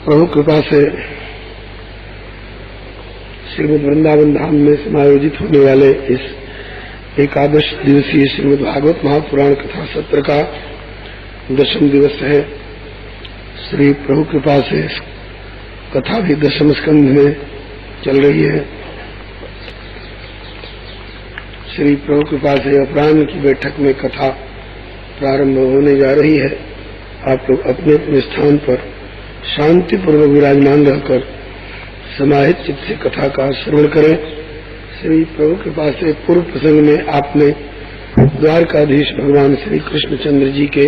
प्रभु कृपा से श्रीमद् वृंदावन धाम में समायोजित होने वाले इस एकादश दिवसीय श्रीमद् भागवत महापुराण कथा सत्र का 10वां दिवस है। श्री प्रभु कृपा से कथा भी 10वें स्कंध में चल रही है। श्री प्रभु कृपा से अपराह्न की बैठक में कथा प्रारंभ होने जा रही है। आप लोग अपने अपने स्थान पर शांतिपूर्वक विराजमान रहकर समाहित चित्त से कथा का श्रवण करें। श्री प्रभु कृपा से पूर्व प्रसंग में आपने द्वारकाधीश भगवान श्री कृष्णचंद्र जी के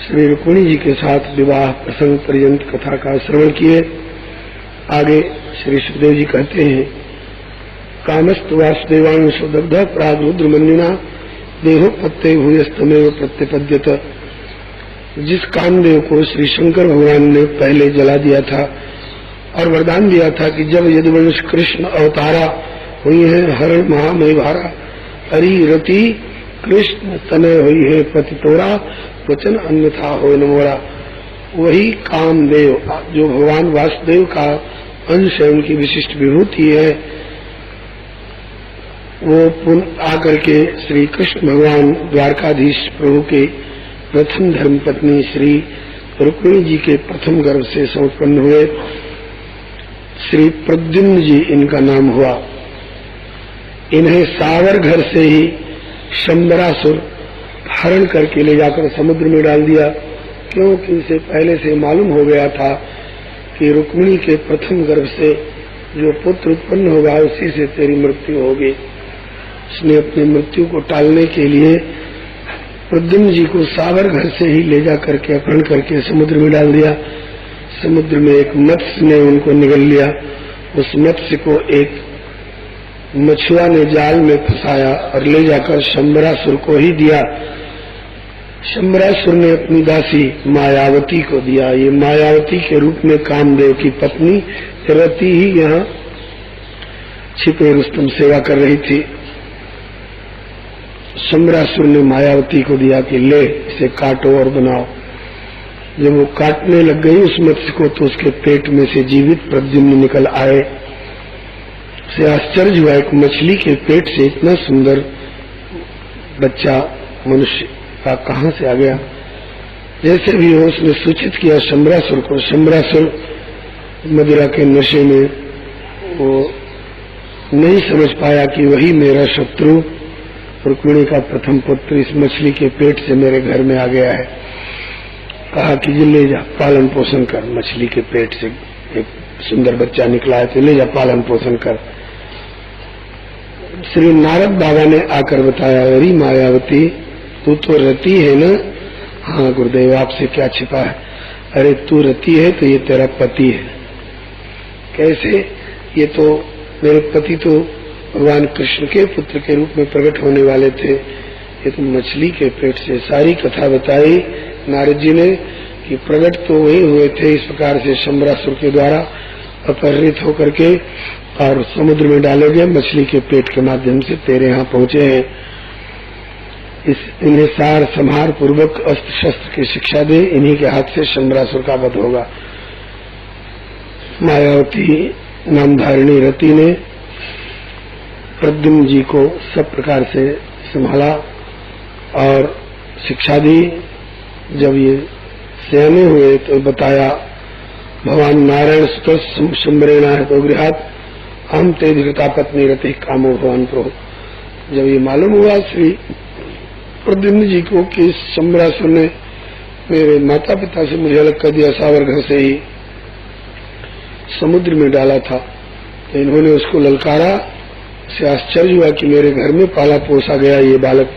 श्री रुक्मिणी जी के साथ विवाह प्रसंग पर्यंत कथा का श्रवण किए। आगे श्री सुखदेव जी कहते हैं, कामस्तु वासुदेवांशो दग्ध प्राग रुद्रमन्युना देहो पत्ते भूयस्तमेव प्रत्यपद्यत। जिस कामदेव को श्री शंकर भगवान ने पहले जला दिया था और वरदान दिया था कि जब यदुवंश कृष्ण अवतारा हुई है हरण महामय भारा, हरि रति कृष्ण तनय हुई है पति तोरा, वचन अन्यथा हो न मोरा। वही कामदेव जो भगवान वासुदेव का अंश है, उनकी विशिष्ट विभूति है, वो पुनः आकर के श्री कृष्ण भगवान द्वारकाधीश प्रभु के प्रथम धर्म पत्नी श्री रुक्मिणी जी के प्रथम गर्भ से संपन्न हुए। श्री प्रद्युम्न जी इनका नाम हुआ। इन्हें सावर घर से ही शंबरासुर हरण करके ले जाकर समुद्र में डाल दिया, क्योंकि इसे पहले से मालूम हो गया था कि रुक्मिणी के प्रथम गर्भ से जो पुत्र उत्पन्न होगा उसी से तेरी मृत्यु होगी। उसने अपनी मृत्यु को टालने के लिए प्रद्युम्न जी को सावर घर से ही ले जा करके अपहरण करके समुद्र में डाल दिया। समुद्र में एक मत्स्य ने उनको निगल लिया। उस मत्स्य को एक मछुआ ने जाल में फंसाया और ले जाकर शंबरासुर को ही दिया। शंबरासुर ने अपनी दासी मायावती को दिया। ये मायावती के रूप में कामदेव की पत्नी रति ही यहाँ छिपे रुस्तम सेवा कर रही थी। शंबरासुर ने मायावती को दिया कि ले इसे काटो और बनाओ। जब वो काटने लग गई उस मत्स्य को, तो उसके पेट में से जीवित प्रद्युम्न निकल आए। उसे आश्चर्य हुआ, एक मछली के पेट से इतना सुंदर बच्चा मनुष्य का कहां से आ गया। जैसे भी हो उसने सूचित किया शंबरासुर को। शंबरासुर मदिरा के नशे में वो नहीं समझ पाया कि वही मेरा शत्रु रुक्मिणी का प्रथम पुत्र इस मछली के पेट से मेरे घर में आ गया है। कहा कि ये ले जा पालन पोषण कर, मछली के पेट से एक सुंदर बच्चा निकला है तो ले जा पालन पोषण कर। श्री नारद बाबा ने आकर बताया, अरे मायावती तू तो रति है ना? हाँ गुरुदेव, आपसे क्या छिपा है? अरे तू रति है तो ये तेरा पति है। कैसे? ये तो मेरे पति तो भगवान कृष्ण के पुत्र के रूप में प्रकट होने वाले थे, ये तो मछली के पेट से। सारी कथा बताई नारद जी ने कि प्रकट तो वही हुए थे इस प्रकार से शंबरासुर के द्वारा अपहरित होकर के और समुद्र में डाले गए, मछली के पेट के माध्यम से तेरे यहाँ पहुंचे हैं। इन्हें सार संहार पूर्वक अस्त्र शस्त्र की शिक्षा दे, इन्हीं के हाथ से शंबरासुर का वध होगा। मायावती नामधारिणी रति ने प्रद्युम्न जी को सब प्रकार से संभाला और शिक्षा दी। जब ये सयाने हुए तो बताया, भगवान नारायण स्तुत शंबरेणा है तो गृहात हम ते धृता पत्नी रति कामो भगवान प्रभु। जब ये मालूम हुआ श्री प्रद्युम्न जी को कि शंबरासुर ने मेरे माता पिता से मुझे अलग कर दिया, सावर घर से ही समुद्र में डाला था, तो इन्होंने उसको ललकारा। से आश्चर्य हुआ कि मेरे घर में पाला पोसा गया ये बालक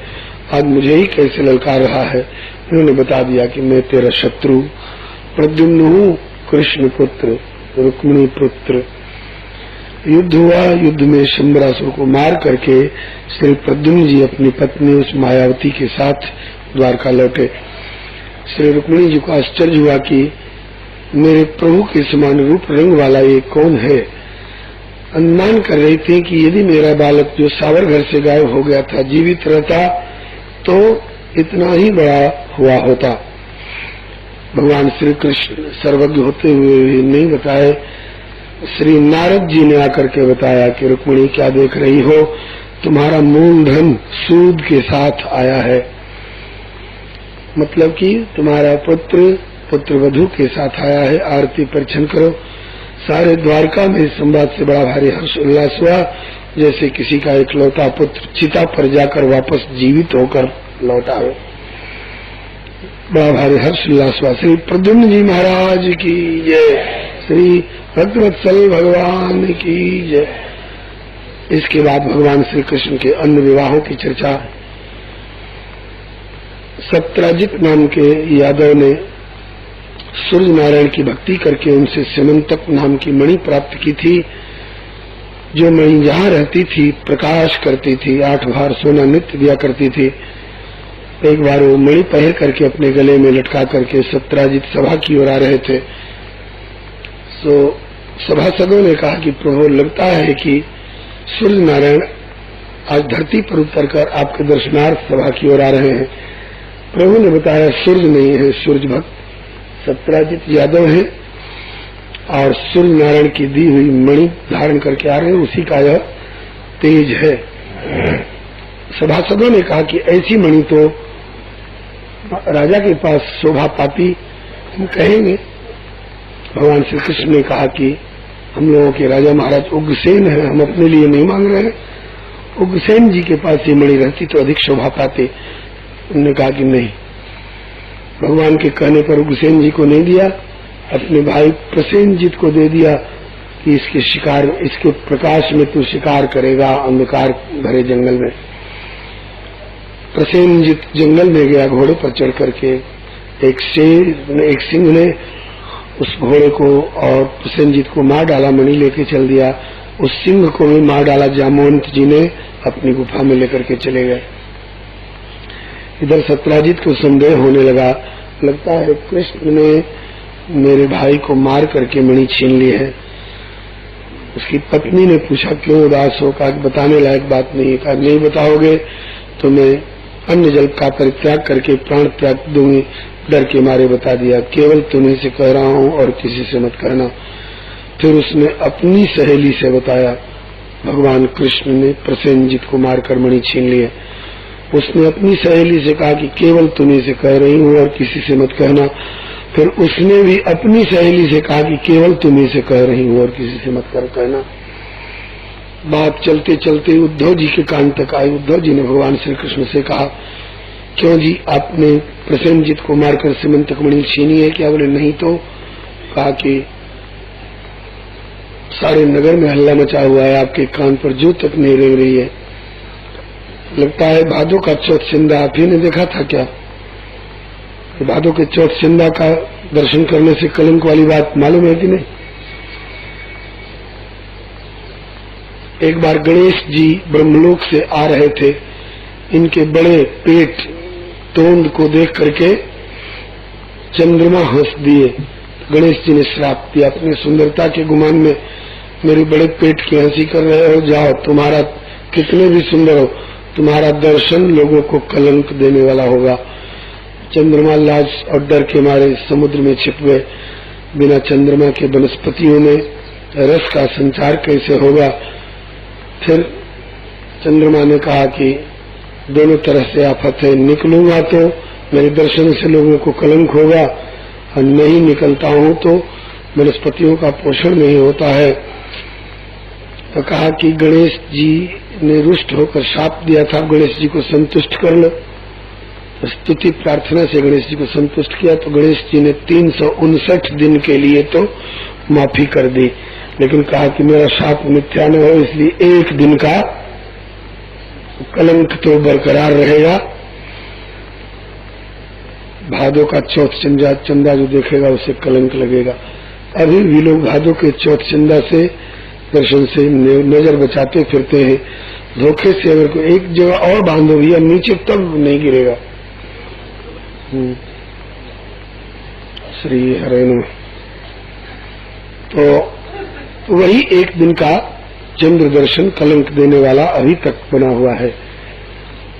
आज मुझे ही कैसे ललकार रहा है। उन्होंने बता दिया कि मैं तेरा शत्रु प्रद्युम्न हूँ, कृष्ण पुत्र रुक्मिणी पुत्र। युद्ध हुआ। युद्ध में शंबरासुर को मार करके श्री प्रद्युम्न जी अपनी पत्नी उस मायावती के साथ द्वारका लौटे। श्री रुक्मिणी जी को आश्चर्य हुआ कि मेरे प्रभु के समान रूप रंग वाला ये कौन है। अनुमान कर रही थी कि यदि मेरा बालक जो सावर घर से गायब हो गया था जीवित रहता तो इतना ही बड़ा हुआ होता। भगवान श्री कृष्ण सर्वज्ञ होते हुए भी नहीं बताए। श्री नारद जी ने आकर के बताया कि रुक्मिणी क्या देख रही हो, तुम्हारा मूलधन सूद के साथ आया है, मतलब कि तुम्हारा पुत्र वधू के साथ आया है, आरती परिछन करो। सारे द्वारका में इस संवाद से बड़ा भारी हर्ष उल्लास हुआ, जैसे किसी का इकलौता पुत्र चिता पर जाकर वापस जीवित होकर लौटा हो। बड़ा भारी हर्ष उल्लास हुआ। श्री प्रद्युम्न जी महाराज की जय, श्री भक्तवत्सल भगवान की जय। इसके बाद भगवान श्री कृष्ण के अन्य विवाहों की चर्चा। सत्राजित नाम के यादव ने सूर्य नारायण की भक्ति करके उनसे सिमंतक नाम की मणि प्राप्त की थी, जो मणि जहाँ रहती थी प्रकाश करती थी, 8 भार सोना नित्य दिया करती थी। एक बार वो मणि पहन करके अपने गले में लटका करके सत्राजित सभा की ओर आ रहे थे। तो सभासदों ने कहा कि प्रभु, लगता है कि सूर्य नारायण आज धरती पर उतरकर आपके दर्शनार्थ सभा की ओर आ रहे हैं। प्रभु ने बताया सूर्य नहीं है, सूर्य भक्त सत्राजित यादव है और सूर्य नारायण की दी हुई मणि धारण करके आ रहे हैं, उसी का यह तेज है। सभासदों ने कहा कि ऐसी मणि तो राजा के पास शोभा पाती, हम कहेंगे। भगवान श्री कृष्ण ने कहा कि हम लोगों के राजा महाराज उग्रसेन है, हम अपने लिए नहीं मांग रहे हैं। उग्रसेन जी के पास ये मणि रहती तो अधिक शोभा पाते। उन्होंने कहा कि नहीं, भगवान के कहने पर उग्रसेन जी को नहीं दिया, अपने भाई प्रसेनजीत को दे दिया कि इसके शिकार, इसके प्रकाश में तू शिकार करेगा अंधकार भरे जंगल में। प्रसेनजीत जंगल में गया घोड़े पर चढ़ करके। एक सिंह ने उस घोड़े को और प्रसेनजीत को मार डाला, मणि लेके चल दिया। उस सिंह को भी मार डाला, जामवंत जी ने अपनी गुफा में लेकर के चले गए। इधर सत्राजित को संदेह होने लगा, लगता है कृष्ण ने मेरे भाई को मार करके मणि छीन ली है। उसकी पत्नी ने पूछा क्यों उदास हो, कहा बताने लायक बात नहीं है। कहा नहीं बताओगे तो मैं अन्न जल का परित्याग करके प्राण त्याग दूंगी। डर के मारे बता दिया, केवल तुम्हें से कह रहा हूं और किसी से मत कहना। फिर उसने अपनी सहेली से बताया, भगवान कृष्ण ने प्रसेनजीत को मारकर मणि छीन लिए। उसने अपनी सहेली से कहा कि केवल तुम्हें से कह रही हूं और किसी से मत कहना। फिर उसने भी अपनी सहेली से कहा कि केवल तुम्हें से कह रही हूं और किसी से मत कहना। बात चलते चलते उद्धव जी के कान तक आई। उद्धव जी ने भगवान श्री कृष्ण से कहा, क्यों जी आपने प्रसेनजीत को मारकर सिमंतक मणि छीनी है क्या? बोले नहीं तो। कहा कि सारे नगर में हल्ला मचा हुआ है, आपके कान पर जू तक नहीं रेंग रही है। लगता है भादो का चौथ सिंदा आप ही ने देखा था क्या? भादो के चौथ सिंदा का दर्शन करने से कलंक वाली बात मालूम है कि नहीं? एक बार गणेश जी ब्रह्मलोक से आ रहे थे, इनके बड़े पेट तोंद को देख करके चंद्रमा हंस दिए। गणेश जी ने श्राप दिया, अपनी सुंदरता के गुमान में मेरे बड़े पेट की हंसी कर रहे हो, जाओ तुम्हारा कितने भी सुंदर हो, तुम्हारा दर्शन लोगों को कलंक देने वाला होगा। चंद्रमा लाज और डर के मारे समुद्र में छिप गए। बिना चंद्रमा के वनस्पतियों में रस का संचार कैसे होगा? फिर चंद्रमा ने कहा कि दोनों तरह से आफत है, निकलूंगा तो मेरे दर्शन से लोगों को कलंक होगा और नहीं निकलता हूं तो वनस्पतियों का पोषण नहीं होता है। तो कहा कि गणेश जी ने रुष्ट होकर शाप दिया था, गणेश जी को संतुष्ट कर लो। तो स्तुति प्रार्थना से गणेश जी को संतुष्ट किया तो गणेश जी ने 359 दिन के लिए तो माफी कर दी, लेकिन कहा कि मेरा शाप मिथ्या न हो, इसलिए एक दिन का कलंक तो बरकरार रहेगा। भादो का चौथ चंदा जो देखेगा उसे कलंक लगेगा। अभी भी लोग भादो के चौथ चंदा से दर्शन से नजर बचाते फिरते हैं। धोखे से अगर कोई एक जगह और बांधो भैया नीचे तब नहीं गिरेगा। श्री हरे नमः। तो वही एक दिन का चंद्र दर्शन कलंक देने वाला अभी तक बना हुआ है।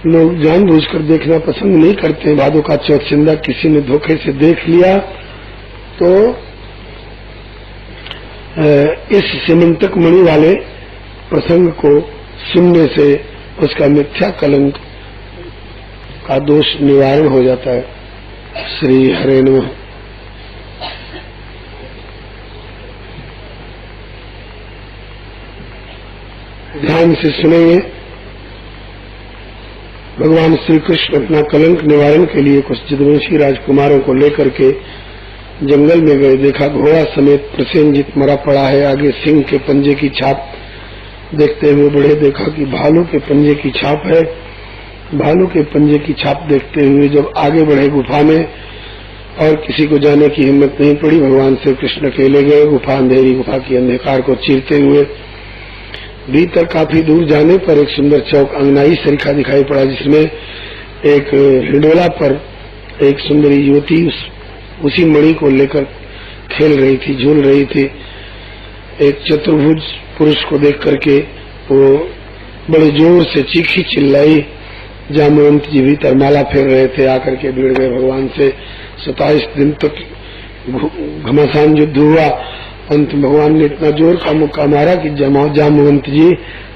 लोग जानबूझकर देखना पसंद नहीं करते। भादो का चौथ चंदा किसी ने धोखे से देख लिया तो इस सिमंतक मणि वाले प्रसंग को सुनने से उसका मिथ्या कलंक का दोष निवारण हो जाता है। श्री हरे नमः। ध्यान से सुनेंगे। भगवान श्री कृष्ण अपना कलंक निवारण के लिए कुछ यदुवंशी राजकुमारों को लेकर के जंगल में गए। देखा घोड़ा समेत प्रसेनजित मरा पड़ा है, आगे सिंह के पंजे की छाप देखते हुए बढ़े। देखा कि भालू के पंजे की छाप है। भालू के पंजे की छाप देखते हुए जब आगे बढ़े गुफा में, और किसी को जाने की हिम्मत नहीं पड़ी, भगवान श्री कृष्ण अकेले गए। गुफा अंधेरी, गुफा की अंधकार को चीरते हुए भीतर काफी दूर जाने पर एक सुंदर चौक अंगनाई सरीखा दिखाई पड़ा, जिसमें एक हिंडोला पर एक सुंदरी युवती उसी मणि को लेकर खेल रही थी, झूल रही थी। एक चतुर्भुज पुरुष को देख करके वो बड़े जोर से चीखी चिल्लाई। जामवंत जी भीतर माला फेर रहे थे, आकर के भिड़ गए भगवान से। 27 दिन तक घमासान युद्ध हुआ। अंत भगवान ने इतना जोर का मुक्का मारा कि जामवंत जी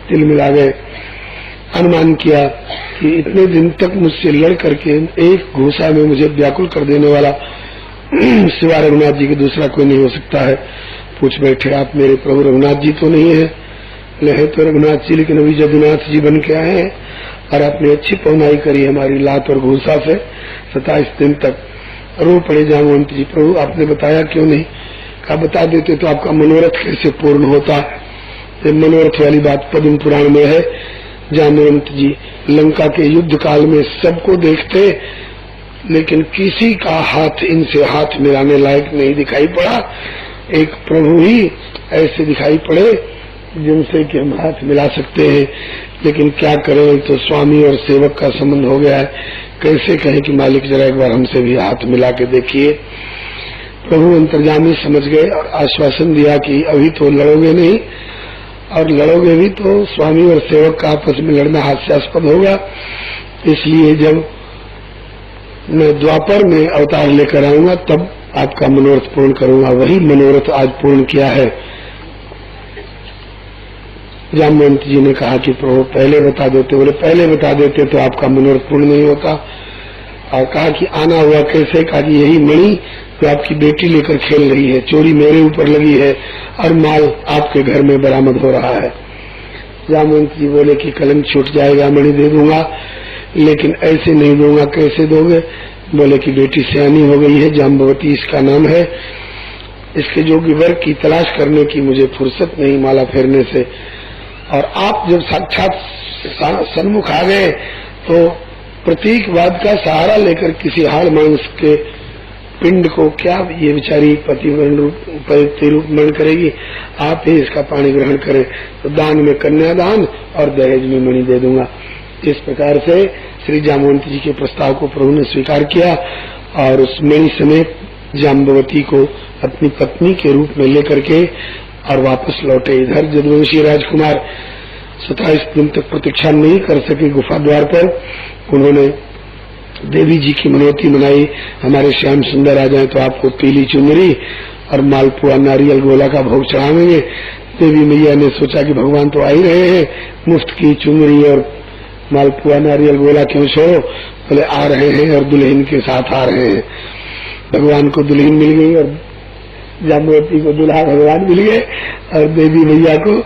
तिल मिला गए। अनुमान किया कि इतने दिन तक मुझसे लड़ करके एक घूसा में मुझे व्याकुल कर देने वाला सिवा रघुनाथ जी के दूसरा कोई नहीं हो सकता है। पूछ बैठे, आप मेरे प्रभु रघुनाथ जी तो नहीं है? है तो रघुनाथ जी, लेकिन अभी जदुनाथ जी बन के आए हैं और आपने अच्छी पौनाई करी हमारी लात और घूसा से। 27 दिन तक रो पड़े जामवंत जी, प्रभु आपने बताया क्यों नहीं? कहा बता देते तो आपका मनोरथ कैसे पूर्ण होता। ये मनोरथ वाली बात पद्म पुराण में है। जामवंत जी लंका के युद्ध काल में सबको देखते, लेकिन किसी का हाथ इनसे हाथ मिलाने लायक नहीं दिखाई पड़ा। एक प्रभु ही ऐसे दिखाई पड़े जिनसे कि हम हाथ मिला सकते हैं। लेकिन क्या करें, तो स्वामी और सेवक का संबंध हो गया है। कैसे कहें कि मालिक जरा एक बार हमसे भी हाथ मिला के देखिए। प्रभु अंतर्यामी समझ गए और आश्वासन दिया कि अभी तो लड़ोगे नहीं, और लड़ोगे भी तो स्वामी और सेवक का आपस में लड़ना हास्यास्पद होगा। इसलिए जब मैं द्वापर में अवतार लेकर आऊंगा तब आपका मनोरथ पूर्ण करूंगा। वही मनोरथ आज पूर्ण किया है। जामवंत जी ने कहा कि प्रभु पहले बता देते। बोले पहले बता देते तो आपका मनोरथ पूर्ण नहीं होता। और कहा कि आना हुआ कैसे? कहा कि यही मणि जो आपकी बेटी लेकर खेल रही है, चोरी मेरे ऊपर लगी है और माल आपके घर में बरामद हो रहा है। जामवंत जी बोले कि कलंक छूट जाएगा, मणि दे दूंगा, लेकिन ऐसे नहीं दूंगा। कैसे दोगे? बोले कि बेटी सयानी हो गई है, जाम्बवती इसका नाम है, इसके जोगी वर की तलाश करने की मुझे फुर्सत नहीं माला फेरने से। और आप जब साक्षात सन्मुख आ गए तो प्रतीकवाद का सहारा लेकर किसी हाड़ मांस के पिंड को क्या ये बेचारी पति रूप मन करेगी? आप ही इसका पानी ग्रहण करें तो दान में कन्यादान और दहेज में मणि दे दूंगा। इस प्रकार से श्री जामवंत जी के प्रस्ताव को प्रभु ने स्वीकार किया और उस मणि समेत जाम्बवती को अपनी पत्नी के रूप में लेकर के और वापस लौटे। इधर यदुवंशी राजकुमार 27 दिन तक प्रतीक्षा नहीं कर सके गुफा द्वार पर। उन्होंने देवी जी की मनोती मनाई, हमारे श्याम सुंदर आ जाए तो आपको पीली चुनरी और मालपुआ नारियल गोला का भोग चढ़ावेंगे। देवी मैया ने सोचा कि भगवान तो आ ही रहे हैं, मुफ्त की चुनरी और मालपुआ नारियल गोला क्यों छोड़ो? बोले आ रहे हैं और दुल्हन के साथ आ रहे हैं। भगवान को दुल्हन मिल गई और जाम्बवती को दुल्हा भगवान मिल गए और देवी मैया को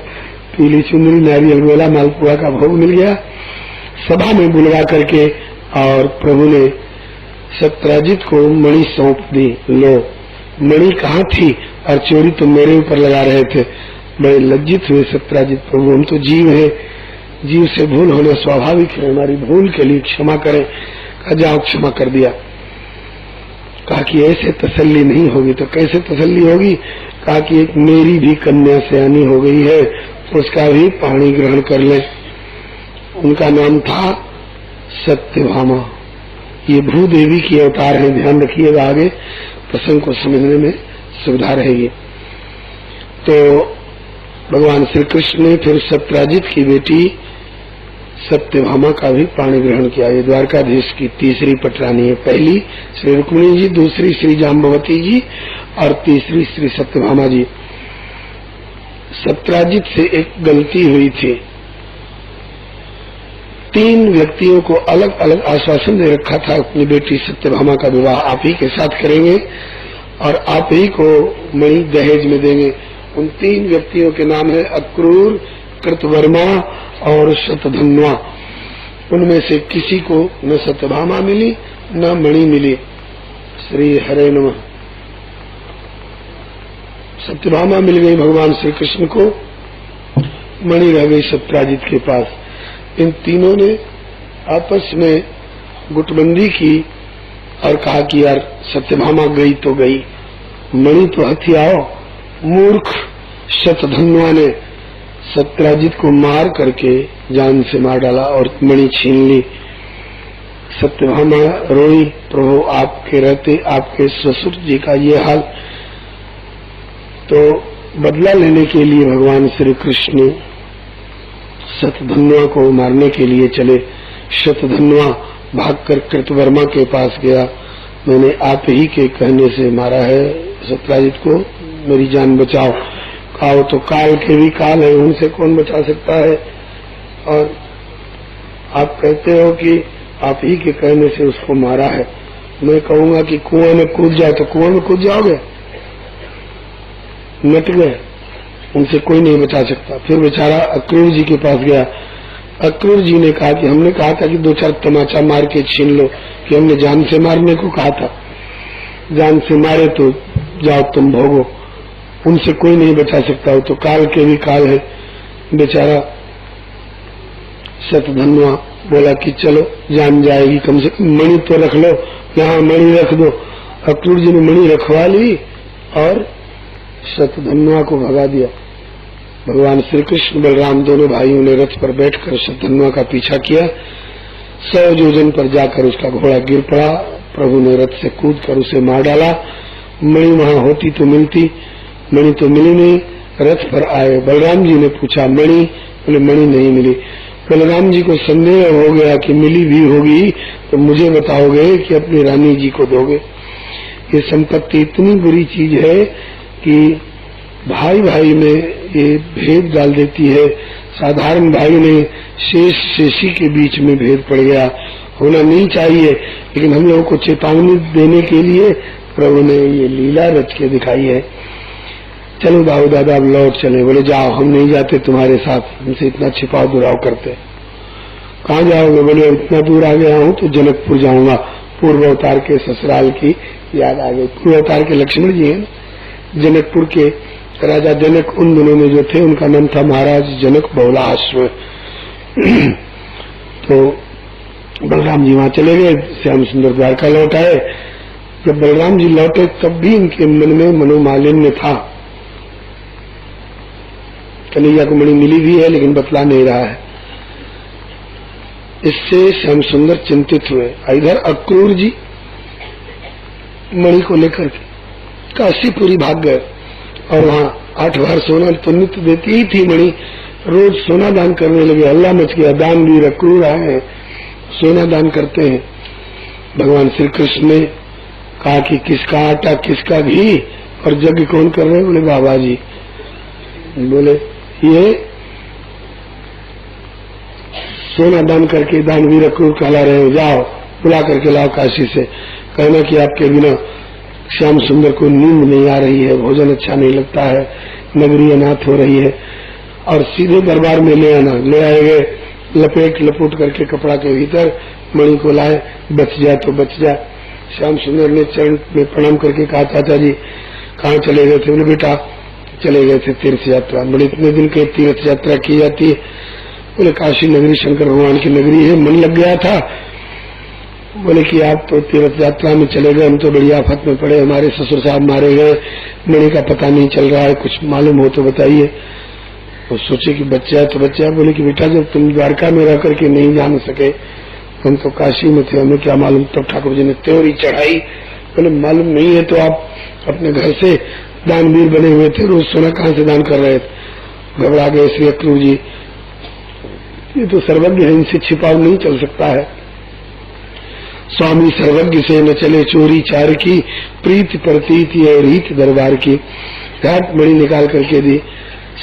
पीली चुनरी नारियल गोला मालपुआ का भोग मिल गया। सभा में बुलवा करके और प्रभु ने सत्राजित को मणि सौंप दी। लो, मणि कहाँ थी और चोरी तो मेरे ऊपर लगा रहे थे। बड़े लज्जित हुए सत्राजित, प्रभु हम तो जीव हैं, जीव से भूल होना स्वाभाविक है, हमारी भूल के लिए क्षमा करें। कहा जाओ, क्षमा कर दिया। कहा कि ऐसे तसल्ली नहीं होगी। तो कैसे तसल्ली होगी? कहा कि एक मेरी भी कन्या सयानी हो गई है, उसका भी पानी ग्रहण कर ले। उनका नाम था सत्यभामा। ये भूदेवी की अवतार है, ध्यान रखिएगा, आगे प्रसंग को समझने में सुविधा रहेगी। तो भगवान श्री कृष्ण ने फिर सत्राजित की बेटी सत्यभामा का भी पाणी ग्रहण किया। ये द्वारकाधीश की तीसरी पटरानी है। पहली श्री रुक्मिणी जी, दूसरी श्री जाम्बवती जी और तीसरी श्री सत्यभामा जी। सत्राजित से एक गलती हुई थी, 3 व्यक्तियों को अलग अलग आश्वासन दे रखा था अपनी बेटी सत्यभामा का विवाह आप ही के साथ करेंगे और आप ही को मणि दहेज में देंगे। उन 3 व्यक्तियों के नाम है अक्रूर, कृतवर्मा और शतधन्वा। उनमें से किसी को न सत्यभामा मिली न मणि मिली। श्री हरे नमः। सत्यभामा मिल गई भगवान श्री कृष्ण को, मणि रह गई सत्राजित के पास। इन तीनों ने आपस में गुटबंदी की और कहा कि यार सत्यभामा गई तो गई, मणि तो हथियाओ। मूर्ख शतधन्वा ने सत्राजित को मार करके जान से मार डाला और मणि छीन ली। सत्यभामा रोई, प्रभु आपके रहते आपके ससुर जी का ये हाल। तो बदला लेने के लिए भगवान श्री कृष्ण शतधन्वा को मारने के लिए चले। शतधन्वा भागकर कृतवर्मा के पास गया, मैंने आप ही के कहने से मारा है सत्राजित को, मेरी जान बचाओ। कहा तो काल के भी काल है, उनसे कौन बचा सकता है, और आप कहते हो कि आप ही के कहने से उसको मारा है। मैं कहूंगा कि कुआं में कूद जाओ तो कुआं में कूद जाओगे, मट गए, उनसे कोई नहीं बचा सकता। फिर बेचारा अक्रूर जी के पास गया। अक्रूर जी ने कहा कि हमने कहा था कि 2-4 तमाचा मार के छीन लो, कि हमने जान से मारने को कहा था, जान से मारे तो जाओ तुम भोगो, उनसे कोई नहीं बचा सकता। हो तो काल के भी काल है। बेचारा शतधन्वा बोला कि चलो जान जाएगी, कम से कम मणि तो रख लो, यहाँ मणि रख दो। अक्रूर जी ने मणि रखवा ली और शतधन्वा को भगा दिया। भगवान श्री कृष्ण बलराम दोनों भाइयों ने रथ पर बैठकर शतधन्वा का पीछा किया। 100 योजन पर जाकर उसका घोड़ा गिर पड़ा। प्रभु ने रथ से कूदकर उसे मार डाला। मणि वहां होती तो मिलती, मणि तो मिली नहीं। रथ पर आए, बलराम जी ने पूछा मणि, बोले मणि नहीं मिली। बलराम जी को संदेह हो गया कि मिली भी होगी तो मुझे बताओगे कि अपनी रानी जी को दोगे। ये संपत्ति इतनी बुरी चीज है कि भाई भाई में ये भेद डाल देती है। साधारण भाई में शेष शेषी के बीच में भेद पड़ गया, होना नहीं चाहिए, लेकिन हम लोगों को चेतावनी देने के लिए प्रभु ने ये लीला रच के दिखाई है। चलो बाबू दादा अब लौट चले। बोले जाओ, हम नहीं जाते तुम्हारे साथ, हमसे इतना छिपाव दुराव करते। कहाँ जाओगे? बोले इतना दूर आ गया हूँ तो जनकपुर जाऊंगा। पूर्व अवतार के ससुराल की याद आ गई। पूर्व अवतार के लक्ष्मण जी हैं, जनकपुर के राजा जनक उन दिनों में जो थे उनका नाम था महाराज जनक बहुलाश्व। तो बलराम जी वहां चले गए, श्याम सुंदर द्वारका लौट आए। जब बलराम जी लौटे तब भी इनके मन में मनोमालिन्य था। कन्हैया को मणि मिली भी है लेकिन बतला नहीं रहा है। इससे श्याम सुंदर चिंतित हुए। इधर अक्रूर जी मणि को लेकर काशीपुरी भाग गए और वहां 8 बार सोना तो नित्य देती ही थी मणि, रोज सोना दान करने लगे। हल्ला मच गया, दान वीर अक्रूर आए हैं, सोना दान करते हैं। भगवान श्री कृष्ण ने कहा कि किसका आटा किसका घी और यज्ञ कौन कर रहे हैं? बोले बाबा जी। बोले ये सोना दान करके दान वीर अक्रूर कहला रहे हो, जाओ बुला करके लाओ काशी से। कहना कि आपके बिना श्याम सुंदर को नींद नहीं आ रही है, भोजन अच्छा नहीं लगता है, नगरी अनाथ हो रही है, और सीधे दरबार में ले आना। ले आए गए, लपेट लपूट करके कपड़ा के भीतर मणि को लाए। बच जाए तो बच जाए। श्याम सुंदर ने चरण में प्रणाम करके कहा चाचा जी कहाँ चले गए थे? बोले बेटा चले गए थे तीर्थ यात्रा। बोले इतने दिन के तीर्थ यात्रा की जाती है? बोले काशी नगरी शंकर भगवान की नगरी है, मन लग गया था। बोले कि आप तो तीर्थ यात्रा में चले गए, हम तो बड़ी आफत में पड़े, हमारे ससुर साहब मारे गए, मणि का पता नहीं चल रहा है, कुछ मालूम हो तो बताइए। वो सोचे कि बच्चा है तो बच्चा है। बोले कि बेटा जब तुम द्वारका में रह करके नहीं जान सके, हम तो काशी में थे, हमें क्या मालूम। तब ठाकुर जी ने त्योरी चढ़ाई। बोले मालूम नहीं है तो आप अपने घर से दानवीर बने हुए थे, रोज सोना कहाँ से दान कर रहे थे? घबरा गए श्री अक्रूर जी। ये तो सर्वज्ञ है, इनसे छिपाव नहीं चल सकता है। स्वामी सर्वज्ञ से न चले चोरी चार की, प्रीति प्रतीत ये रीत दरबार की। घाट मणि निकाल करके दी,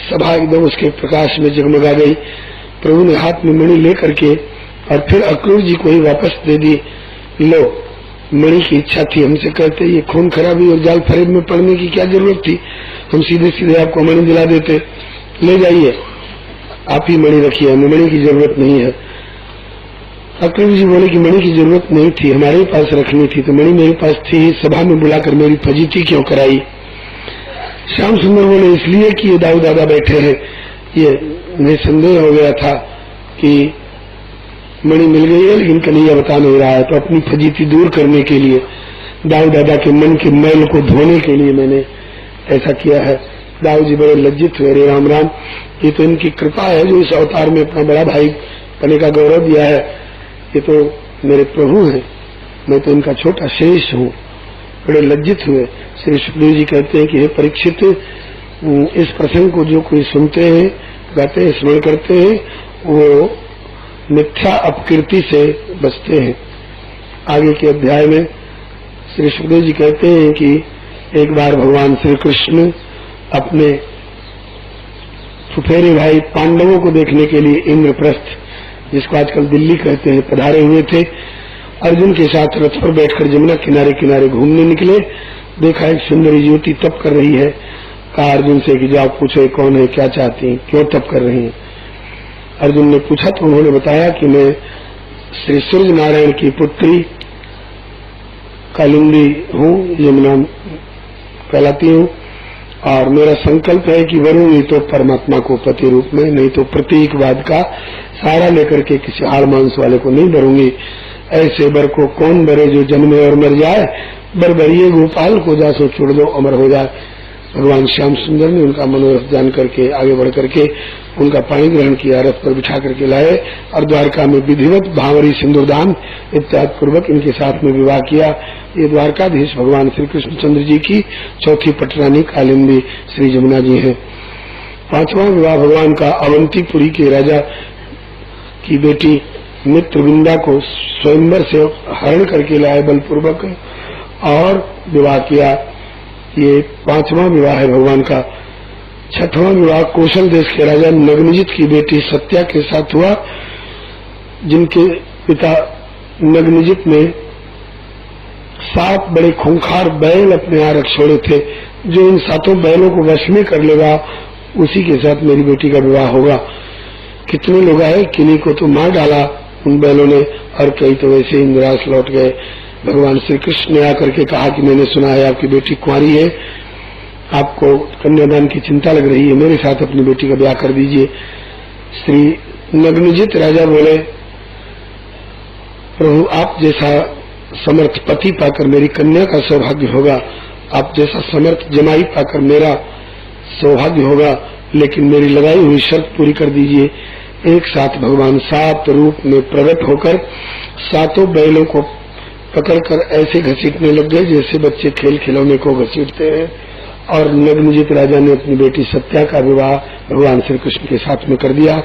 सभा एकदम उसके प्रकाश में जगमगा गई। प्रभु ने हाथ में मणि लेकर के और फिर अक्रूर जी को ही वापस दे दी। लो, मणि की इच्छा थी हमसे, कहते ये खून खराबी और जाल फरेब में पड़ने की क्या जरूरत थी, हम सीधे सीधे आपको मणि दिला देते। ले जाइए, आप ही मणि रखिए, हमें मणि की जरूरत नहीं है। अक्रूर जी बोले कि मणि की जरूरत नहीं थी, हमारे ही पास रखनी थी, तो मणि मेरे पास थी, सभा में बुलाकर मेरी फजीती क्यों कराई। श्याम सुंदर बोले इसलिए कि ये दाऊ दादा बैठे हैं, ये निसंदेह हो गया था कि मणि मिल गई है लेकिन कन्हैया बता नहीं रहा है, तो अपनी फजीती दूर करने के लिए, दाऊ दादा के मन के मैल को धोने के लिए मैंने ऐसा किया है। दाऊ जी बड़े लज्जित हुए, अरे राम राम, ये तो इनकी कृपा है जो इस अवतार में अपना बड़ा भाई बने का गौरव दिया है, ये तो मेरे प्रभु हैं, मैं तो इनका छोटा शेष हूँ। बड़े लज्जित हुए। श्री सुखदेव जी कहते हैं कि हे परीक्षित, इस प्रसंग को जो कोई सुनते हैं, गाते हैं, स्मरण करते हैं, वो मिथ्या अपकीर्ति से बचते हैं। आगे के अध्याय में श्री सुखदेव जी कहते हैं कि एक बार भगवान श्री कृष्ण अपने फुफेरे भाई पांडवों को देखने के लिए इंद्रप्रस्थ, जिसको आजकल दिल्ली कहते हैं, पधारे हुए थे। अर्जुन के साथ रथ पर बैठकर जमुना किनारे किनारे घूमने निकले। देखा एक सुंदरी युवती तप कर रही है। कहा अर्जुन से कि जाओ पूछो कौन है, क्या चाहती है, क्यों तप कर रही है। अर्जुन ने पूछा तो उन्होंने बताया कि मैं श्री सूर्य नारायण की पुत्री कालिंदी हूँ, यमुना कहलाती हूँ, और मेरा संकल्प है कि वरूंगी तो परमात्मा को पति रूप में, नहीं तो प्रतीकवाद का सहारा लेकर के किसी हाड़ मांस वाले को नहीं भरूंगी। ऐसे बर को कौन बरे जो जन्मे और मर जाए, बर बरिए गोपाल को जासो छोड़ दो अमर हो जाए। भगवान श्याम सुंदर ने उनका मनोरथ जान करके आगे बढ़ करके उनका पाणी ग्रहण किया, रथ पर बिठा करके लाए और द्वारका में विधिवत भावरी सिंदूरदान इत्यादि पूर्वक इनके साथ में विवाह किया। ये द्वारकाधीश भगवान श्री कृष्णचंद्र जी की चौथी पटरानी कालिंदी श्री जमुना जी है। पांचवा विवाह भगवान का अवंतीपुरी के राजा की बेटी मित्रविंदा को स्वयंवर से हरण करके लाए बलपूर्वक और विवाह किया। ये पांचवा विवाह है भगवान का। छठवां विवाह कौशल देश के राजा नग्नजित की बेटी सत्या के साथ हुआ, जिनके पिता नग्नजित ने 7 बड़े खूंखार बैल अपने यहाँ रख छोड़े थे। जो इन 7 बैलों को वश में कर लेगा उसी के साथ मेरी बेटी का विवाह होगा। कितने लोग आए, किन्हीं को तो मार डाला उन बैलों ने, और कई तो वैसे ही निराश लौट गए। भगवान श्री कृष्ण ने आकर के कहा कि मैंने सुना है आपकी बेटी कुंवारी है, आपको कन्यादान की चिंता लग रही है, मेरे साथ अपनी बेटी का ब्याह कर दीजिए। श्री नग्नजित राजा बोले, प्रभु आप जैसा समर्थ पति पाकर मेरी कन्या का सौभाग्य होगा, आप जैसा समर्थ जमाई पाकर मेरा सौभाग्य होगा, लेकिन मेरी लगाई हुई शर्त पूरी कर दीजिए। एक साथ भगवान 7 रूप में प्रकट होकर 7 बैलों को पकड़कर ऐसे घसीटने लग गए जैसे बच्चे खेल खिलौने को घसीटते हैं। और नग्नजित राजा ने अपनी बेटी सत्या का विवाह भगवान श्री कृष्ण के साथ में कर दिया।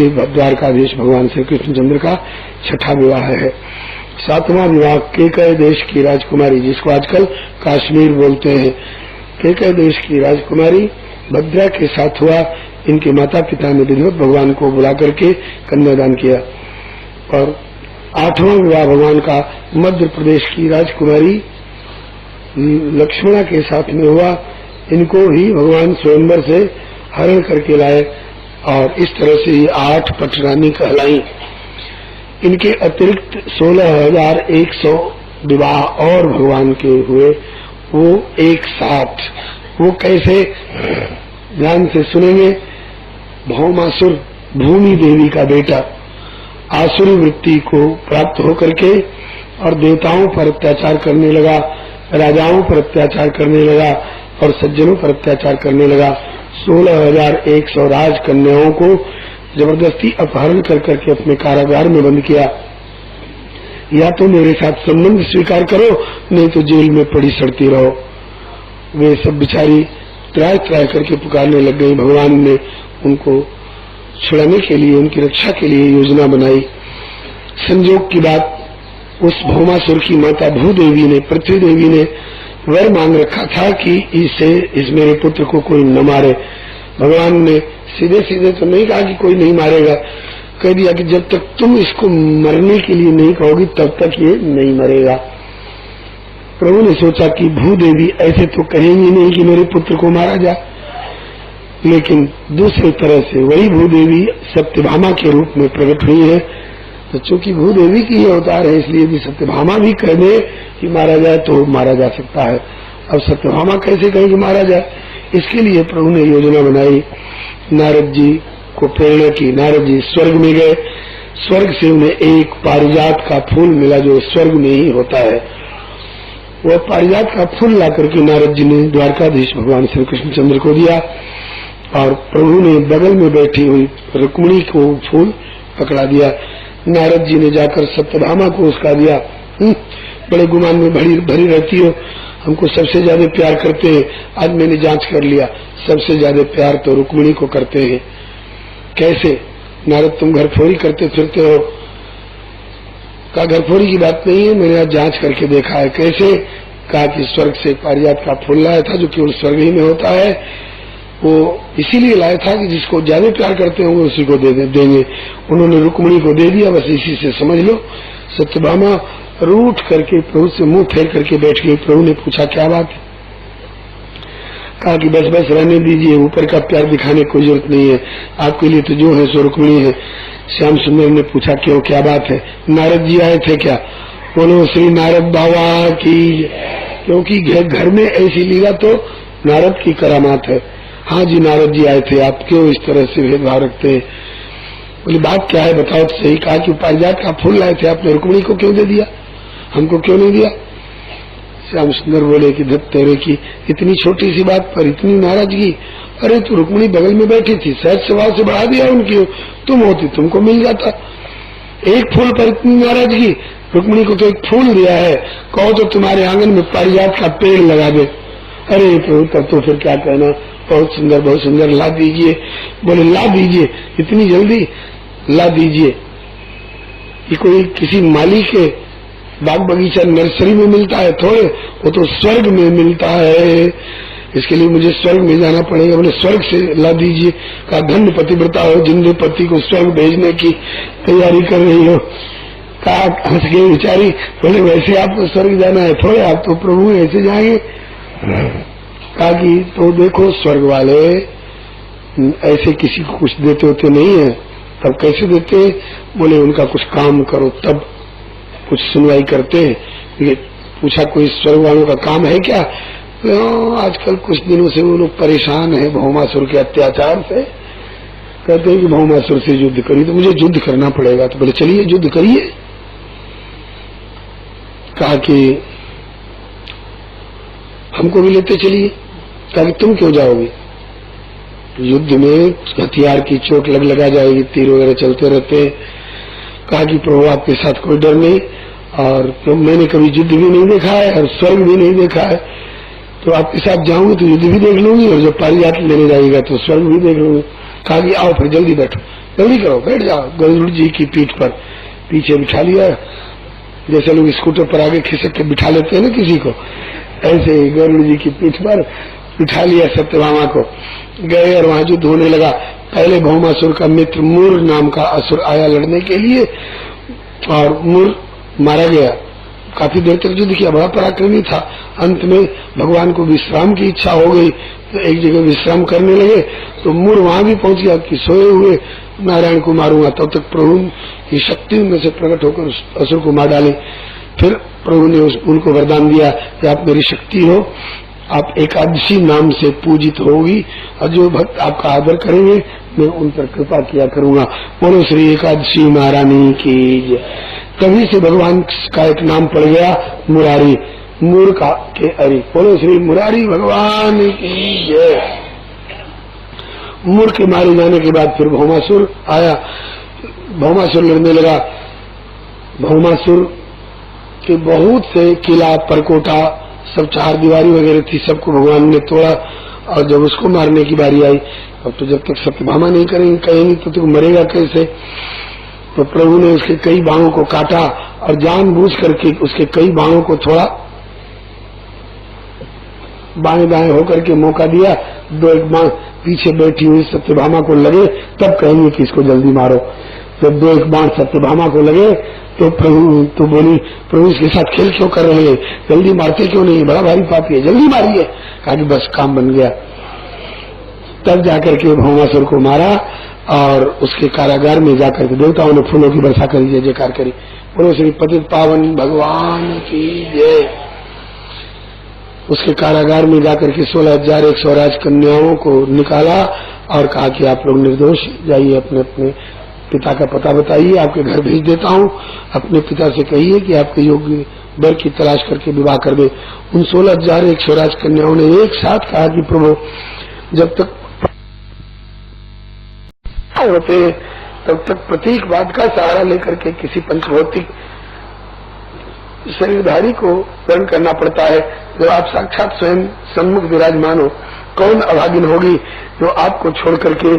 ये द्वारकाधीश भगवान श्री कृष्णचंद्र का छठा विवाह है। 7वां विवाह केकय देश की राजकुमारी, जिसको आजकल कश्मीर बोलते हैं, केकय देश की राजकुमारी भद्रा के साथ हुआ। इनके माता पिता ने विधिवत भगवान को बुला करके कन्यादान किया। और 8वां विवाह भगवान का मध्य प्रदेश की राजकुमारी लक्ष्मणा के साथ में हुआ। इनको ही भगवान स्वयंवर से हरण करके लाए और इस तरह से ये 8 पटरानी कहलाई। इनके अतिरिक्त 16,100 विवाह और भगवान के हुए, वो एक साथ। वो कैसे, ध्यान से सुनेंगे। भौमासुर भूमि देवी का बेटा आसुरी वृत्ति को प्राप्त होकर के और देवताओं पर अत्याचार करने लगा, राजाओं पर अत्याचार करने लगा और सज्जनों पर अत्याचार करने लगा। 16,100 राजकन्याओं को जबरदस्ती अपहरण कर करके अपने कारागार में बंद किया। या तो मेरे साथ संबंध स्वीकार करो, नहीं तो जेल में पड़ी सड़ती रहो। वे सब बिचारी त्राय त्राय करके पुकारने लग गई। भगवान ने उनको छुड़ाने के लिए, उनकी रक्षा के लिए योजना बनाई। संजोग की बात उस भौमासुर की माता भूदेवी ने, पृथ्वी देवी ने वर मांग रखा था कि इस मेरे पुत्र को कोई न मारे। भगवान ने सीधे सीधे तो नहीं कहा कि कोई नहीं मारेगा, कह दिया कि जब तक तुम इसको मरने के लिए नहीं कहोगी तब तक ये नहीं मरेगा। प्रभु ने सोचा कि भूदेवी ऐसे तो कहेंगी नहीं कि मेरे पुत्र को मारा जाए, लेकिन दूसरी तरह से वही भूदेवी सत्यभामा के रूप में प्रकट हुई है। तो चूंकि भूदेवी की ये अवतार है, इसलिए यदि सत्यभामा भी कह दे कि मारा जाए तो मारा जा सकता है। अब सत्यभामा कैसे कहे कि मारा जाए, इसके लिए प्रभु ने योजना बनाई, नारद जी को प्रेरणा की। नारद जी स्वर्ग में गए, स्वर्ग से उन्हें एक पारिजात का फूल मिला जो स्वर्ग में ही होता है। वह पारिजात का फूल ला करके नारद जी ने द्वारकाधीश भगवान श्री कृष्णचंद्र को दिया, और प्रभु ने बगल में बैठी हुई रुक्मिणी को फूल पकड़ा दिया। नारद जी ने जाकर सत्यभामा को उसका दिया। बड़े गुमान में भरी रहती हो, हमको सबसे ज्यादा प्यार करते हैं। आज मैंने जांच कर लिया, सबसे ज्यादा प्यार तो रुक्मिणी को करते हैं। कैसे? नारद तुम घरफोड़ी करते फिरते हो। कहा घरफोड़ी की बात नहीं है, मैंने आज जांच करके देखा है। कैसे? कहा कि स्वर्ग से पारिजात का फूल लाया था जो केवल स्वर्ग ही में होता है, वो इसीलिए लाया था कि जिसको ज्यादा प्यार करते होंगे उसी को देंगे। उन्होंने रुक्मिणी को दे दिया, बस इसी से समझ लो। सत्यभामा रूठ करके प्रभु से मुंह फेर करके बैठ गई। प्रभु ने पूछा क्या बात है? कहा कि बस बस रहने दीजिए, ऊपर का प्यार दिखाने की कोई जरूरत नहीं है, आपके लिए तो जो है सो रुक्मिणी है। श्याम सुंदर ने पूछा क्यों, क्या बात है? नारद जी आए थे क्या? बोलो श्री नारद बाबा की। क्योंकि घर में ऐसी लीला तो नारद की करामात है। हाँ जी नारद जी आए थे, आप क्यों इस तरह से भेदभाव रखते हैं? बोली बात क्या है बताओ तो सही। कहा कि पारिजात का फूल लाए थे, आपने रुक्मिणी को क्यों दे दिया, हमको क्यों नहीं दिया? श्याम सुंदर बोले कि धत तेरे की इतनी छोटी सी बात पर इतनी नाराजगी। अरे तू रुक्मिणी बगल में बैठी थी, सहज स्वभाव से बढ़ा दिया उनकी, तुम होती तुमको मिल जाता। एक फूल पर इतनी नाराजगी, रुक्मिणी को तो एक फूल दिया है, कहो तो तुम्हारे आंगन में पारिजात का पेड़ लगा दे। अरे प्रभु तब तो फिर क्या कहना, बहुत सुंदर ला दीजिए। बोले ला दीजिए, इतनी जल्दी ला दीजिए? ये कोई किसी माली के बाग बगीचा नर्सरी में मिलता है थोड़े, वो तो स्वर्ग में मिलता है, इसके लिए मुझे स्वर्ग में जाना पड़ेगा। बोले स्वर्ग से ला दीजिए। कहा धन्य पतिव्रता हो, जिंदे पति को स्वर्ग भेजने की तैयारी कर रही हो। कहा हंस गई बेचारी। बोले वैसे आपको स्वर्ग जाना है थोड़े, आप तो प्रभु ऐसे जाएंगे। कहा कि तो देखो स्वर्ग वाले ऐसे किसी को कुछ देते होते नहीं है, तब कैसे देते? बोले उनका कुछ काम करो तब कुछ सुनवाई करते हैं। ये पूछा कोई स्वर्ग वालों का काम है क्या? आजकल कुछ दिनों से वो लोग परेशान है भौमासुर के अत्याचार से, कहते हैं कि भौमासुर से युद्ध करिए, तो मुझे युद्ध करना पड़ेगा। तो बोले चलिए युद्ध करिए। कहा कि हमको भी लेते चलिए। कहा कि तुम क्यों जाओगे? युद्ध में हथियार की चोट लगा जाएगी, तीर वगैरह चलते रहते हैं। कहा कि प्रभु आपके साथ कोई डर नहीं, और तो मैंने कभी युद्ध भी नहीं देखा है और स्वर्ग भी नहीं देखा है, तो आपके साथ जाऊंगी तो युद्ध भी देख लूंगी, और जब पारिजात लेने जाएगा तो स्वर्ग भी देख लूंगी। कहा कि आओ फिर जल्दी बैठो, जल्दी करो, बैठ जाओ। गरुड़ जी की पीठ पर पीछे बिठा लिया, जैसे लोग स्कूटर पर आगे खिसक के बिठा लेते हैं ना किसी को, ऐसे ही गरुड़ जी की पीठ पर बिठा लिया सत्यभामा को। गए और वहां युद्ध होने लगा। पहले भौमासुर का मित्र मूर नाम का असुर आया लड़ने के लिए, और मूर मारा गया। काफी देर तक युद्ध किया, बड़ा पराक्रमी था। अंत में भगवान को विश्राम की इच्छा हो गई, तो एक जगह विश्राम करने लगे, तो मूर वहां भी पहुंच गया कि सोए हुए नारायण को मारूंगा। तब तक प्रभु की शक्ति उनमें से प्रकट होकर उस असुर को मार डाली। फिर प्रभु ने उनको वरदान दिया कि आप मेरी शक्ति हो, आप एकादशी नाम से पूजित होगी, और जो भक्त आपका आदर करेंगे मैं उन पर कृपा किया करूंगा। बोलो श्री एकादशी महारानी की जय। तभी से भगवान का एक नाम पड़ गया मुरारी, मूर का के अरि। बोलो श्री मुरारी भगवान की जय। मूर के मारे जाने के बाद फिर भौमासुर आया, भौमासुर लड़ने लगा। भौमासुर के बहुत से किला परकोटा सब चार दीवारी वगैरह थी, सबको भगवान ने तोड़ा। और जब उसको मारने की बारी आई, अब तो जब तक सत्यभामा नहीं कहेंगी तो तू मरेगा कैसे? तो प्रभु ने उसके कई बाहों को काटा और जानबूझ करके उसके कई बाणों को थोड़ा बाएं दाएं होकर के मौका दिया। दो एक बाण पीछे बैठी हुई सत्यभामा को लगे तब कहेंगे कि इसको जल्दी मारो। जब दो एक बाण सत्यभामा को लगे तो प्रभु तो बोली, प्रभु इसके साथ खेल क्यों कर रहे हैं, जल्दी मारते क्यों नहीं, बड़ा भारी पापी है, जल्दी मारिए। कहा कि बस काम बन गया। तब जाकर के भौमासुर को मारा और उसके कारागार में जाकर के देवताओं ने फूलों की वर्षा करी, जय जयकार करी। बोलो श्री पतित पावन भगवान की जय। उसके कारागार में जाकर के 16,100 राजकन्याओं को निकाला और कहा कि आप लोग निर्दोष, जाइए अपने अपने पिता का पता बताइए, आपके घर भेज देता हूँ। अपने पिता से कहिए कि आपके योग्य वर की तलाश करके विवाह कर दे। उन 16,100 राजकन्याओं ने एक साथ कहा कि प्रभु जब तक होते तब तक प्रतीकवाद का सहारा लेकर के किसी पंचभौतिक शरीरधारी को वर्ण करना पड़ता है। जब आप साक्षात स्वयं सम्मुख विराजमान हो, कौन अभागिन होगी जो आपको छोड़ करके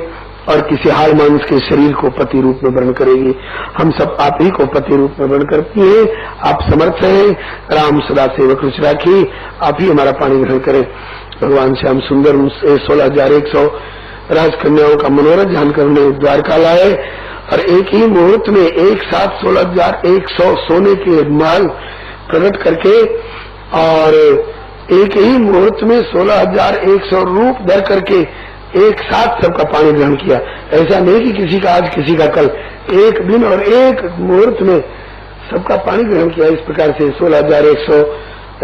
और किसी हाल मानुष के शरीर को पति रूप में वर्ण करेगी। हम सब आप ही को पति रूप में वर्ण करती है। आप समर्थ हैं, राम सदा सेवक रुचि राखी, आप ही हमारा पानी ग्रहण करें। भगवान श्याम सुंदर 16,100 राजकन्याओं का मनोरथ जानकर उन्हें द्वारका लाए और एक ही मुहूर्त में एक साथ 16,100 सोने के महल प्रकट करके और एक ही मुहूर्त में 16,100 रूप धर करके एक साथ सबका पानी ग्रहण किया। ऐसा नहीं कि किसी का आज किसी का कल, एक दिन और एक मुहूर्त में सबका पानी ग्रहण किया। इस प्रकार से 16,100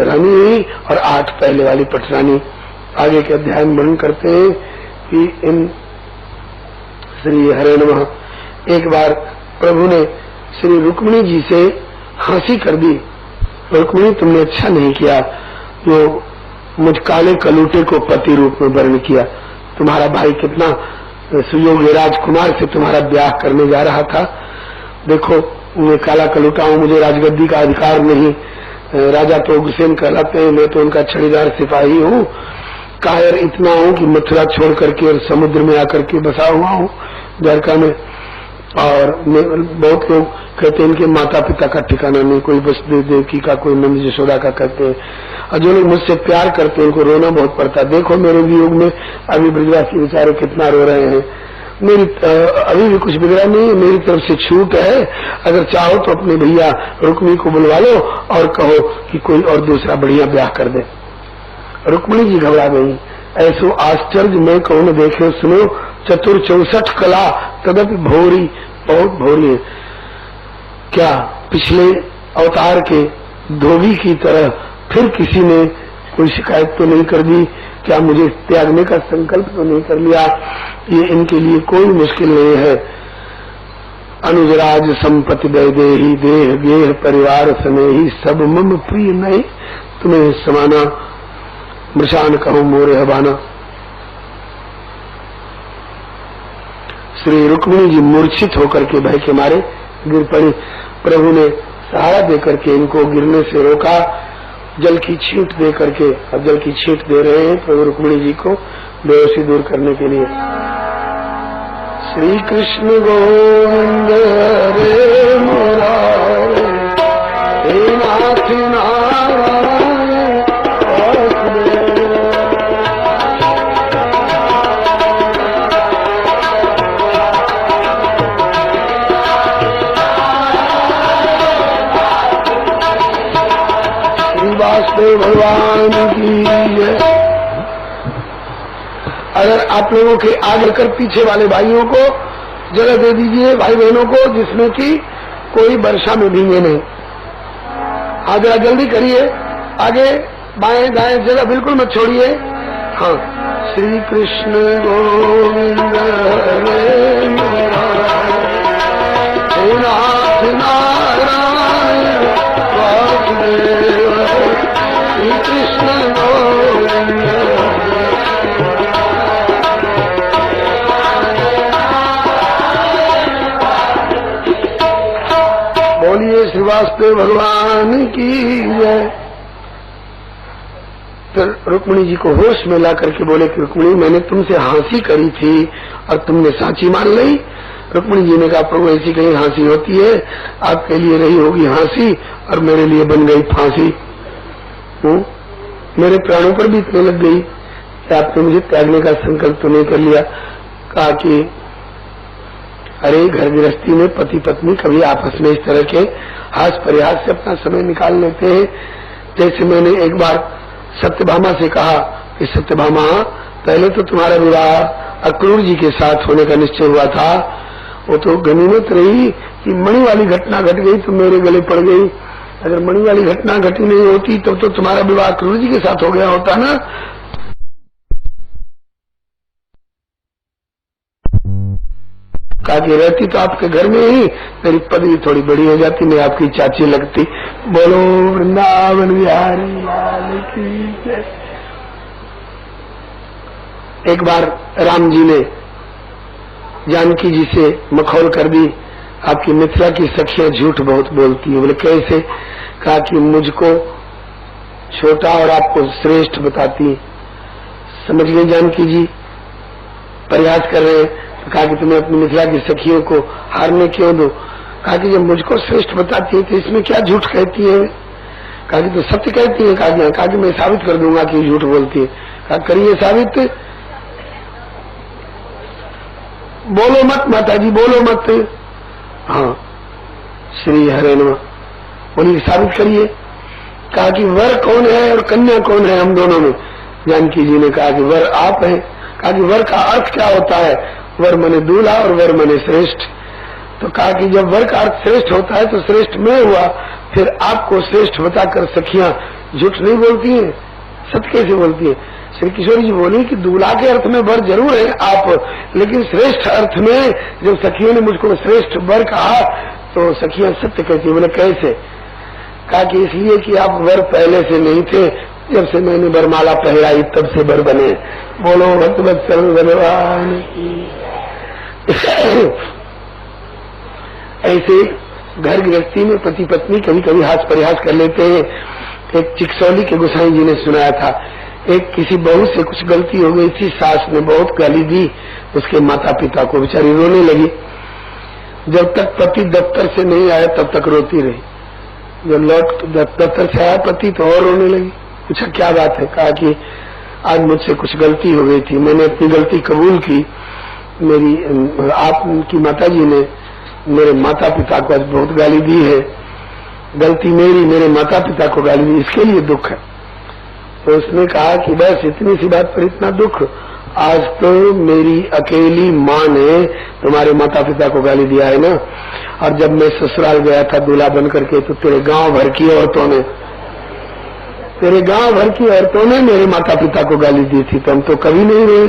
रानी हुई और 8 पहले वाली पटरानी। आगे के अध्याय में वर्णन करते हैं कि इन श्री हरे नमः एक बार प्रभु ने श्री रुक्मिणी जी से हंसी कर दी। रुक्मिणी, तुमने अच्छा नहीं किया जो मुझ काले कलूटे को पति रूप में वर्ण किया। तुम्हारा भाई कितना सुयोग्य राजकुमार से तुम्हारा ब्याह करने जा रहा था। देखो मैं काला कलूटा हूँ, मुझे राजगद्दी का अधिकार नहीं। राजा तो उग्रसेन कहलाते हैं, मैं तो उनका छड़ीदार सिपाही हूँ। कायर इतना हूँ कि मथुरा छोड़ करके और समुद्र में आकर के बसा हुआ हूँ द्वारका में। और बहुत लोग कहते हैं इनके माता पिता का ठिकाना नहीं, कोई वसुदेव देवकी का, कोई नंद यशोदा का कहते हैं। और जो लोग मुझसे प्यार करते हैं उनको रोना बहुत पड़ता है। देखो मेरे वियोग में अभी ब्रजवासी बेचारे कितना रो रहे हैं। मेरी अभी भी कुछ बिगड़ा नहीं है, मेरी तरफ से छूट है। अगर चाहो तो अपने भैया रुक्मिणी को बुलवा लो और कहो कि कोई और दूसरा बढ़िया ब्याह कर दे। रुक्मिणी जी घबरा गई। ऐसो आश्चर्य मैं कहूँ न देखे सुनो, चतुर 64 कला तदपि भोरी, बहुत भोरी है। क्या पिछले अवतार के धोबी की तरह फिर किसी ने कोई शिकायत तो नहीं कर दी? क्या मुझे त्यागने का संकल्प तो नहीं कर लिया? ये इनके लिए कोई मुश्किल नहीं है। अनुजराज संपत्ति वैदेही, देह गेह परिवार स्नेही, सब मम प्रिय नहीं, तुम्हें समाना मृषान कहूं मोरे हबाना। श्री रुक्मिणी जी मूर्छित होकर के भय के मारे गिर पड़ी। प्रभु ने सहारा देकर के इनको गिरने से रोका, जल की छींट दे करके। अब जल की छींट दे रहे हैं प्रभु रुक्मिणी जी को बेहोशी दूर करने के लिए। श्री कृष्ण गोविंद हरे मुरारे, हे नाथ नारायण वासुदेव भगवान की जय। अगर आप लोगों के आगे कर पीछे वाले भाइयों को जगह दे दीजिए, भाई बहनों को जिसमें कि कोई वर्षा में भीगे नहीं। हाँ जरा जल्दी करिए, आगे बाएं दाएं जगह बिल्कुल मत छोड़िए। हाँ, श्री कृष्ण गोविंद हरे नाथ नारायण वासुदेव, श्री कृष्ण गोविंद। बोलिए श्री वासुदेव भगवान की जय। तो रुक्मिणी जी को होश में ला करके बोले कि रुक्मिणी, मैंने तुमसे हंसी करी थी और तुमने साची मान ली। रुक्मिणी जी ने कहा प्रभु ऐसी कहीं हंसी होती है, आपके लिए रही होगी हंसी और मेरे लिए बन गई फांसी। मेरे प्राणों पर भी इतने लग गई कि आपने मुझे त्यागने का संकल्प तो नहीं कर लिया। कहा कि अरे घर गृहस्थी में पति पत्नी कभी आपस में इस तरह के हास परिहास से अपना समय निकाल लेते हैं। जैसे मैंने एक बार सत्यभामा से कहा कि सत्यभामा, पहले तो तुम्हारा विवाह अक्रूर जी के साथ होने का निश्चय हुआ था, वो तो गनीमत रही कि मणि वाली घटना घट गई तो मेरे गले पड़ गई। अगर मणि वाली घटना घटी नहीं होती तब तो तुम्हारा विवाह अक्रूर जी के साथ हो गया होता ना। कहा कि रहती तो आपके घर में ही मेरी पदवी थोड़ी बड़ी हो जाती, मैं आपकी चाची लगती। बोलो वृंदावन बिहारी लाल की जय। एक बार राम जी ने जानकी जी से मखौल कर दी, आपकी मिथिला की सखियां झूठ बहुत बोलती है। बोले कैसे? कहा कि मुझको छोटा और आपको श्रेष्ठ बताती। समझ गई जानकी जी, प्रयास कर रहे हैं। तो कहा कि तुम्हें अपनी मिथिला की सखियों को हारने क्यों दो? कहा कि जब मुझको श्रेष्ठ बताती है तो इसमें क्या झूठ कहती है? कहा कि तो सत्य कहती है। कहा कि मैं साबित कर दूंगा कि झूठ बोलती है। कहा करिए साबित। बोलो मत माता जी, बोलो मत। हाँ, श्री हरे नमः। बोली साबित करिए। कहा कि वर कौन है और कन्या कौन है हम दोनों में? जानकी जी ने कहा कि वर आप हैं। कहा कि वर का अर्थ क्या होता है? वर मने दूल्हा और वर मने श्रेष्ठ। तो कहा कि जब वर का अर्थ श्रेष्ठ होता है तो श्रेष्ठ मैं हुआ, फिर आपको श्रेष्ठ बताकर सखियां झूठ नहीं बोलती हैं, सत्य कैसे बोलती है? श्री किशोरी जी बोली कि दूल्हा के अर्थ में वर जरूर है आप, लेकिन श्रेष्ठ अर्थ में जब सखियों ने मुझको श्रेष्ठ वर कहा तो सखियां सत्य कहती। बोले कैसे? कहा कि इसलिए कि आप वर पहले से नहीं थे, जब से मैंने वरमाला पहराई तब से वर बने। बोलो भक्तवत्सल भगवान की। ऐसे घर गृहस्थी में पति पत्नी कभी कभी हास परिहास कर लेते हैं। एक चिकसौली के गोसाई जी ने सुनाया था, एक किसी बहू से कुछ गलती हो गई थी, सास ने बहुत गाली दी उसके माता पिता को, बेचारी रोने लगी। जब तक पति दफ्तर से नहीं आया तब तक रोती रही। जब लौट दफ्तर से आया पति तो और रोने लगी। पूछा क्या बात है? कहा कि आज मुझसे कुछ गलती हो गई थी, मैंने अपनी गलती कबूल की। मेरी आपकी माता जी ने मेरे माता पिता को आज बहुत गाली दी है, गलती मेरी, मेरे माता पिता को गाली दी, इसके लिए दुख है। तो उसने कहा कि बस इतनी सी बात पर इतना दुख? आज तो मेरी अकेली माँ ने तुम्हारे माता पिता को गाली दिया है ना। और जब मैं ससुराल गया था दूल्हा बन करके तो तेरे गांव भर की औरतों ने मेरे माता पिता को गाली दी थी, तो हम तो कभी नहीं रोए।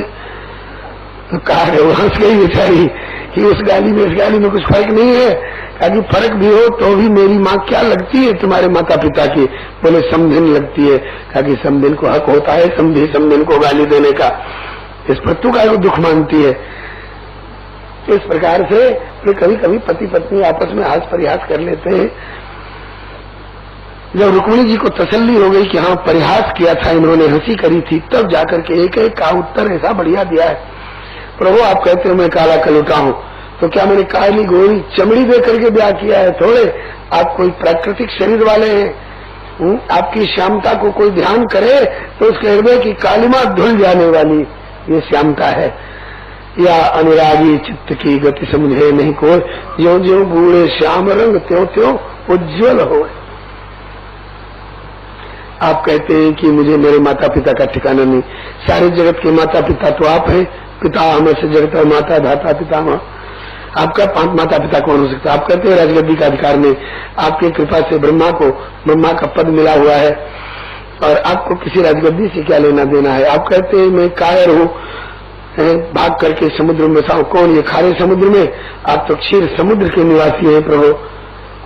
तो कहा हंस गई बेचारी कि उस गाली में इस गाली में कुछ फर्क नहीं है। कहा कि फर्क भी हो तो भी मेरी माँ क्या लगती है तुम्हारे माता पिता की? बोले समधिन लगती है। कहा कि समधिन को हक होता है समधिन को गाली देने का, इस पर तू का दुख मानती है? इस प्रकार से कभी कभी पति पत्नी आपस में हास परिहास कर लेते हैं। जब रुक्मिणी जी को तसल्ली हो गई कि हाँ परिहास किया था इन्होंने, हंसी करी थी, तब जाकर के एक एक का उत्तर ऐसा बढ़िया दिया है। प्रभु आप कहते हो मैं काला कलुटा हूँ, तो क्या मैंने काली गोरी चमड़ी दे करके ब्याह किया है? थोड़े। आप कोई प्राकृतिक शरीर वाले हैं। आपकी श्यामता को कोई ध्यान करे तो उसके हृदय की कालिमा धुल जाने वाली ये श्यामता है। या अनुरागी चित्त की गति समझे नहीं कोई, ज्यों ज्यों बूढ़े श्याम रंग त्यों त्यों उज्ज्वल हो। आप कहते हैं कि मुझे मेरे माता पिता का ठिकाना नहीं। सारे जगत के माता पिता तो आप हैं। पिता हमें से जगत माता धाता पितामह। आपका माता पिता कौन हो सकता? आप कहते हैं राजगद्दी का अधिकार नहीं। आपकी कृपा से ब्रह्मा का पद मिला हुआ है और आपको किसी राजगद्दी से क्या लेना देना है? आप कहते हैं मैं कायर हूँ, भाग करके समुद्र में बसाऊं। कौन? ये खारे समुद्र में। आप तो क्षीर समुद्र के निवासी हैं प्रभु।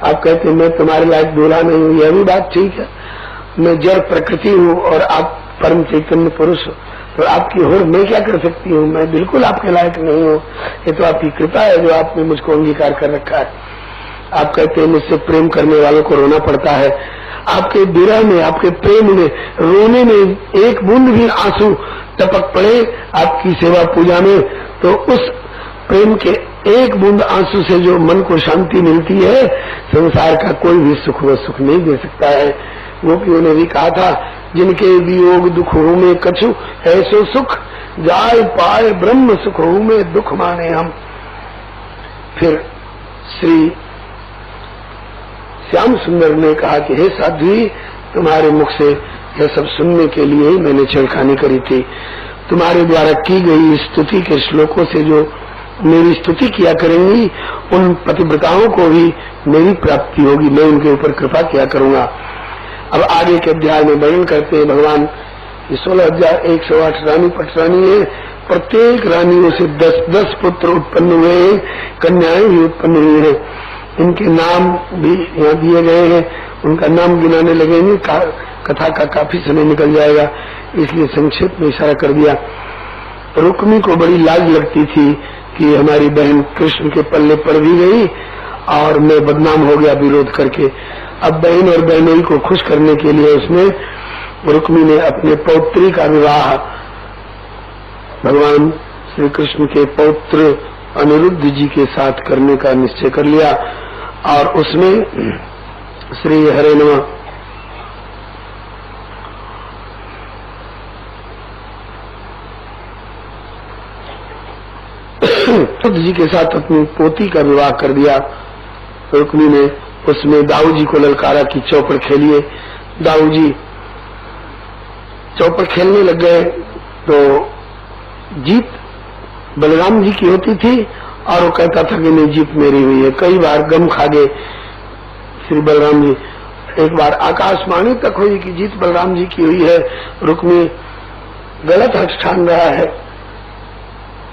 आप कहते हैं मैं तुम्हारे लायक दूल्हा नहीं हूँ, यह भी बात ठीक है। मैं जड़ प्रकृति हूँ और आप परम चैतन्य पुरुष हो, तो आपकी होड़ मैं क्या कर सकती हूँ? मैं बिल्कुल आपके लायक नहीं हूँ। ये तो आपकी कृपा है जो आपने मुझको अंगीकार कर रखा है। आप कहते हैं मुझसे प्रेम करने वालों को रोना पड़ता है। आपके विरह में, आपके प्रेम में, रोने में एक बूंद भी आंसू टपक पड़े आपकी सेवा पूजा में, तो उस प्रेम के एक बूंद आंसू से जो मन को शांति मिलती है, संसार का कोई भी सुख व सुख नहीं दे सकता है। गोपियों ने भी कहा था, जिनके वियोग दुख हो में कछु ऐसो सुख, जाय पाए ब्रह्म सुख हो में दुख माने हम। फिर श्री श्याम सुंदर ने कहा कि हे साध्वी, तुम्हारे मुख से यह सब सुनने के लिए ही मैंने छेड़खानी करी थी। तुम्हारे द्वारा की गई स्तुति के श्लोकों से जो मेरी स्तुति किया करेंगी, उन पतिव्रताओं को भी मेरी प्राप्ति होगी, मैं उनके ऊपर कृपा किया करूंगा। अब आगे के अध्याय में वर्णन करते हैं भगवान 16,108 रानी पटरानी है, प्रत्येक रानियों से 10-10 पुत्र उत्पन्न हुए हैं, कन्याएं भी उत्पन्न हुई हैं। इनके नाम भी यहाँ दिए गए हैं, उनका नाम गिनाने लगेंगे, कथा का काफी समय निकल जाएगा, इसलिए संक्षेप में इशारा कर दिया। रुक्मी को बड़ी लाज लगती थी कि हमारी बहन कृष्ण के पल्ले पड़ भी गई और मैं बदनाम हो गया विरोध करके। अब बहन और बहनोई को खुश करने के लिए उसने, रुक्मी ने अपने पौत्री का विवाह भगवान श्री कृष्ण के पौत्र अनिरुद्ध जी के साथ करने का निश्चय कर लिया और उसमें श्री हरे नमः अनिरुद्ध जी के साथ अपनी पोती का विवाह कर दिया। रुक्मी ने उसमें दाऊ जी को ललकारा कि चौपड़ खेलिए। दाऊ जी चौपड़ खेलने लग गए तो जीत बलराम जी की होती थी और वो कहता था कि नहीं, जीत मेरी हुई है। कई बार गम खा गए श्री बलराम जी। एक बार आकाशवाणी तक हुई कि जीत बलराम जी की हुई है, रुक्मी गलत हट ठान रहा है।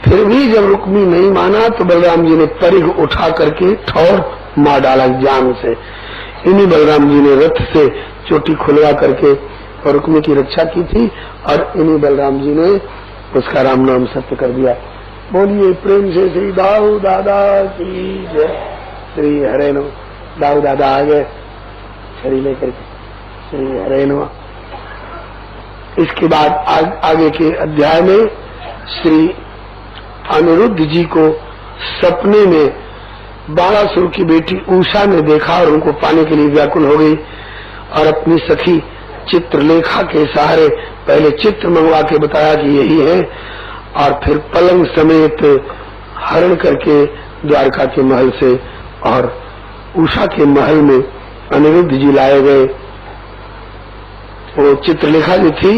फिर भी जब रुक्मी नहीं माना तो बलराम जी ने परिघ उठा करके ठौर मार डाला जान से। इन्हीं बलराम जी ने रथ से चोटी खुलवा करके और रुक्मी की रक्षा की थी और इन्हीं बलराम जी ने उसका राम नाम सत्य कर दिया। बोलिए प्रेम से श्री दाऊ दादा की जय। श्री हरे नमः। दाऊ दादा आ गए छड़ी लेकर के। श्री हरे नमः। इसके बाद आगे के अध्याय में श्री अनिरुद्ध जी को सपने में बाणासुर की बेटी उषा ने देखा और उनको पाने के लिए व्याकुल हो गई और अपनी सखी चित्रलेखा के सहारे पहले चित्र मंगवा के बताया कि यही है और फिर पलंग समेत हरण करके द्वारका के महल से और उषा के महल में अनिरुद्ध जी लाए गए। वो चित्रलेखा जो थी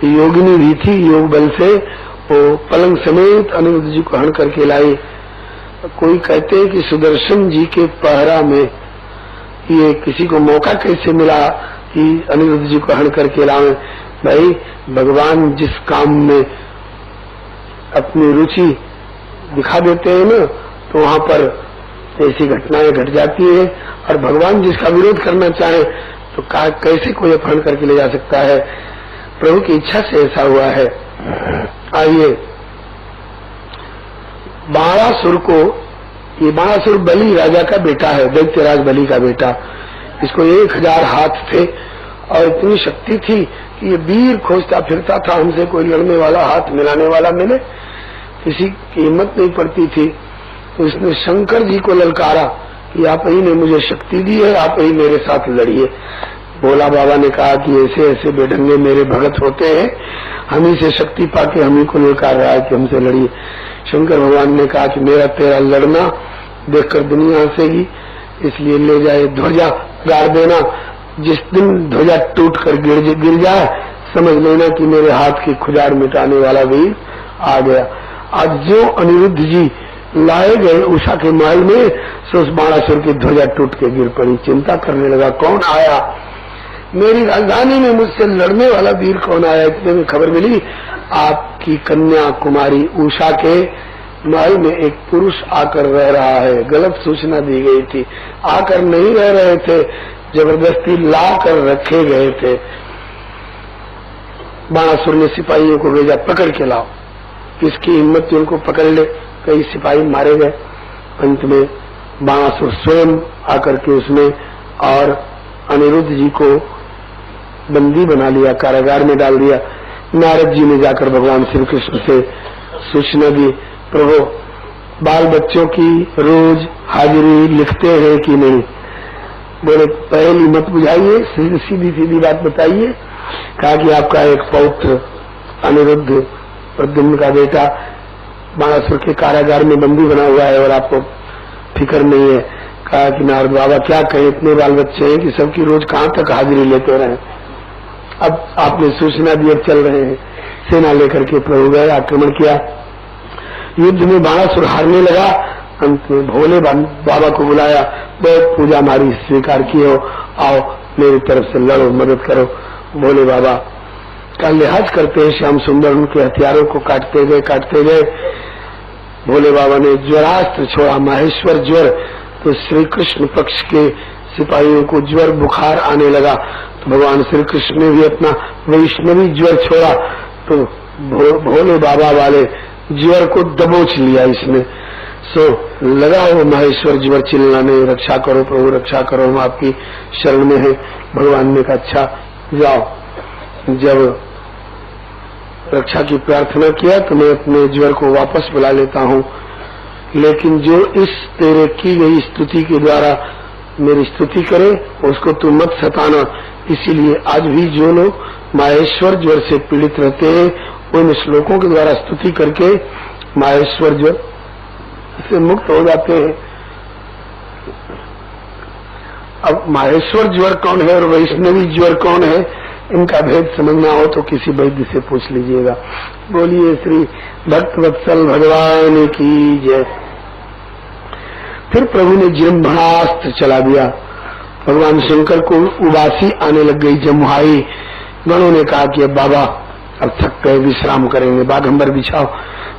योगिनी भी थी, योग बल से वो पलंग समेत अनिरुद्ध जी को हरण करके लाई। कोई कहते हैं कि सुदर्शन जी के पहरा में ये किसी को मौका कैसे मिला कि अनिरुद्ध जी को हरण करके लाए। भाई भगवान जिस काम में अपनी रुचि दिखा देते हैं ना, तो वहां पर ऐसी घटनाएं घट जाती है और भगवान जिसका विरोध करना चाहे तो कैसे कोई अपहरण करके ले जा सकता है। प्रभु की इच्छा से ऐसा हुआ है। आइए, बाणासुर को, ये बाणासुर बलि राजा का बेटा है, दैत्यराज बलि का बेटा। इसको 1000 हाथ थे और इतनी शक्ति थी कि ये वीर खोजता फिरता था, हमसे कोई लड़ने वाला हाथ मिलाने वाला मिले, किसी की हिम्मत नहीं पड़ती थी। तो इसने शंकर जी को ललकारा कि आप ही ने मुझे शक्ति दी है, आप ही मेरे साथ लड़िए। भोला बाबा ने कहा कि ऐसे ऐसे बेढंगे मेरे भगत होते हैं, हम ही से शक्ति पाके हम ही को ललकार रहा है कि हमसे लड़िए। शंकर भगवान ने कहा कि मेरा तेरा लड़ना देखकर दुनिया हंसेगी, इसलिए ले जाए ध्वजा गाड़ देना। जिस दिन ध्वजा टूट कर गिर जाए समझ लेना कि मेरे हाथ की खुजाड़ मिटाने वाला वीर आ गया। आज जो अनिरुद्ध जी लाए गए उषा के महल में, सो उस बाणासुर की ध्वजा टूट के गिर पड़ी। चिंता करने लगा, कौन आया मेरी राजधानी में, मुझसे लड़ने वाला वीर कौन आया। इतने में खबर मिली आपकी कन्या कुमारी उषा के महल में एक पुरुष आकर रह रहा है। गलत सूचना दी गई थी, आकर नहीं रह रहे थे, जबरदस्ती ला कर रखे गए थे। बाणासुर ने सिपाहियों को भेजा, पकड़ के लाओ। किसकी हिम्मत थी उनको पकड़ ले। कई सिपाही मारे गए। अंत में बाणासुर स्वयं आकर के उसमें और अनिरुद्ध जी को बंदी बना लिया, कारागार में डाल दिया। नारद जी ने जाकर भगवान श्री कृष्ण से सूचना दी, प्रभु बाल बच्चों की रोज हाजिरी लिखते हैं कि नहीं? बोले पहली मत बुझाइए, सीधी सीधी बात बताइए। कहा कि आपका एक पौत्र अनिरुद्ध प्रद्युम्न का बेटा बाणासुर के कारागार में बंदी बना हुआ है और आपको फिक्र नहीं है। कहा कि नारद बाबा क्या कहें, इतने बाल बच्चे हैं कि सबकी रोज कहाँ तक हाजिरी लेते रहे। अब आपने सूचना दी, अब चल रहे हैं। सेना लेकर के प्रभु गए, आक्रमण किया। युद्ध में बाणासुर हारने लगा। अंत में भोले बाबा को बुलाया, बहुत पूजा हमारी स्वीकार की हो, आओ मेरी तरफ से लड़ो, मदद करो। भोले बाबा का लिहाज करते हैं श्याम सुंदर उनके हथियारों को काटते गए। भोले बाबा ने ज्वरास्त्र छोड़ा, माहेश्वर ज्वर। तो श्री कृष्ण पक्ष के सिपाहियों को ज्वर बुखार आने लगा, तो भगवान श्री कृष्ण ने भी अपना वैष्णवी ज्वर छोड़ा। तो भोले बाबा वाले ज्वर को दबोच लिया इसने। सो लगा वो महेश्वर ज्वर चिल्लाने, रक्षा करो प्रभु रक्षा करो, हम आपकी शरण में है। भगवान ने कहा अच्छा जाओ। जब रक्षा की प्रार्थना किया तो मैं अपने ज्वर को वापस बुला लेता हूँ, लेकिन जो इस तेरे की गई स्तुति के द्वारा मेरी स्तुति करे उसको तू मत सताना। इसीलिए आज भी जो लोग माहेश्वर ज्वर से पीड़ित रहते हैं उन श्लोकों के द्वारा स्तुति करके माहेश्वर ज्वर से मुक्त हो जाते हैं। अब माहेश्वर ज्वर कौन है और वैष्णवी ज्वर कौन है, इनका भेद समझना हो तो किसी वैद्य से पूछ लीजिएगा। बोलिए श्री भक्त वत्सल भगवान की जय। फिर प्रभु ने जृंभणास्त्र चला दिया। भगवान शंकर को उबासी आने लग गई, जमुहाई। गणों ने कहा कि अब बाबा अब थक गए, विश्राम करेंगे, बाघंबर बिछाओ।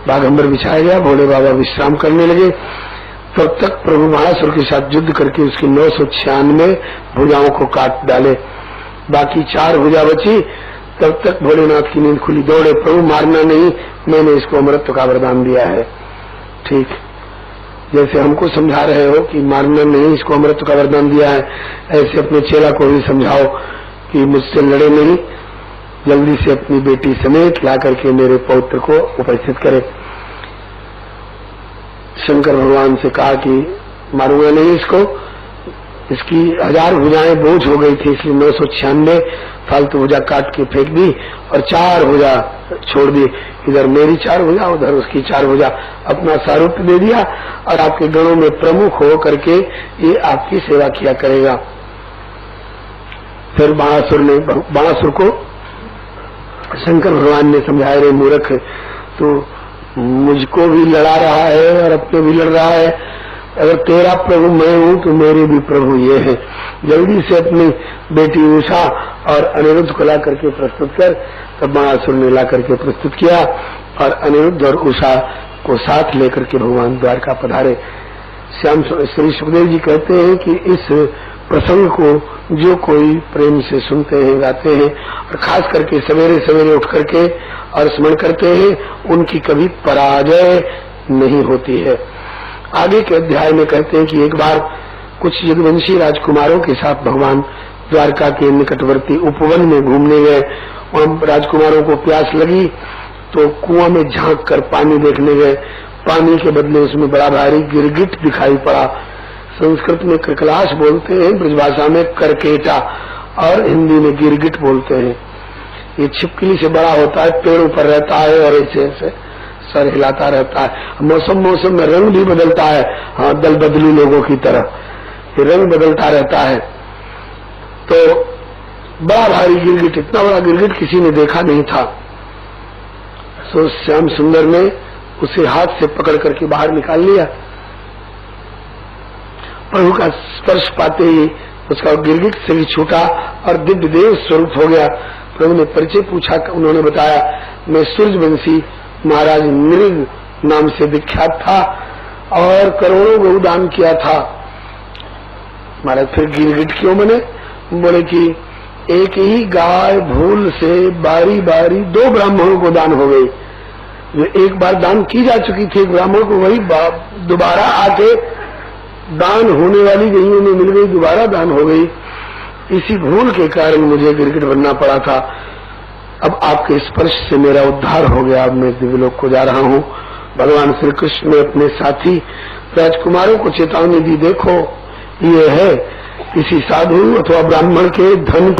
बाघंबर बिछाया गया, भोले बाबा विश्राम करने लगे। तब तक प्रभु बाणासुर के साथ युद्ध करके उसकी 996 भुजाओं को काट डाले, बाकी 4 भुजा बची। तब तक भोलेनाथ की नींद खुली, दौड़े, प्रभु मारना नहीं, मैंने इसको अमृत का वरदान दिया है। ठीक जैसे हमको समझा रहे हो कि मारना नहीं, इसको अमृत का वरदान दिया है, ऐसे अपने चेला को भी समझाओ कि मुझसे लड़े नहीं, जल्दी से अपनी बेटी समेत ला करके मेरे पौत्र को उपस्थित करे। शंकर भगवान से कहा कि मारूंगा नहीं इसको, इसकी 1000 भुजाएं बोझ हो गई थी, इसलिए 996 फालतू भुजा काट के फेंक दी और 4 भुजा छोड़ दी। इधर मेरी 4 भुजा, उधर उसकी 4 भुजा, अपना सारूप्य दे दिया और आपके गणों में प्रमुख हो करके ये आपकी सेवा किया करेगा। फिर बाणासुर को शंकर भगवान ने समझाया, रे मूर्ख, तो मुझको भी लड़ा रहा है और अपने भी लड़ रहा है। अगर तेरा प्रभु मैं हूं तो मेरे भी प्रभु ये है। जल्दी से अपनी बेटी उषा और अनिरुद्ध को ला करके प्रस्तुत कर। तब बाणासुर ने ला करके प्रस्तुत किया और अनिरुद्ध और उषा को साथ लेकर के भगवान द्वारका पधारे। श्याम श्री सुखदेव जी कहते हैं कि इस प्रसंग को जो कोई प्रेम से सुनते हैं, गाते हैं और खास करके सवेरे सवेरे उठ करके और स्मरण करते हैं, उनकी कभी पराजय नहीं होती है। आगे के अध्याय में कहते हैं कि एक बार कुछ यदुवंशी राजकुमारों के साथ भगवान द्वारका के निकटवर्ती उपवन में घूमने गए। वहां राजकुमारों को प्यास लगी तो कुआं में झांक कर पानी देखने गए। पानी के बदले उसमें बड़ा भारी गिरगिट दिखाई पड़ा। संस्कृत में कृकलाश बोलते हैं, ब्रजभाषा में करकेटा और हिंदी में गिरगिट बोलते हैं। ये छिपकली से बड़ा होता है, पेड़ों पर रहता है और ऐसे ऐसे सर हिलाता रहता है। मौसम में रंग भी बदलता है, हाँ, दल बदलू लोगों की तरह ये रंग बदलता रहता है। तो बड़ा भारी गिरगिट, इतना बड़ा गिरगिट किसी ने देखा नहीं था। सो श्याम सुंदर ने उसे हाथ से पकड़ करके बाहर निकाल लिया। प्रभु का स्पर्श पाते ही उसका गिरगिट से भी छूटा और दिव्य देव स्वरूप हो गया। प्रभु ने परिचय पूछा, उन्होंने बताया, मैं सूर्यवंशी महाराज नृग नाम से विख्यात था और करोड़ों गौदान किया था। महाराज फिर गिरगिट क्यों बने? बोले कि एक ही गाय भूल से बारी बारी 2 ब्राह्मणों को दान हो गई। जो एक बार दान की जा चुकी थी एक ब्राह्मण को, वही दोबारा आके दान होने वाली गईयों में मिल गई, दोबारा दान हो गई। इसी भूल के कारण मुझे गिरगिट बनना पड़ा था। अब आपके स्पर्श से मेरा उद्धार हो गया, अब मैं दिव्यलोक को जा रहा हूँ। भगवान श्री कृष्ण ने अपने साथी राजकुमारों को चेतावनी दी, देखो ये है किसी साधु अथवा ब्राह्मण के धन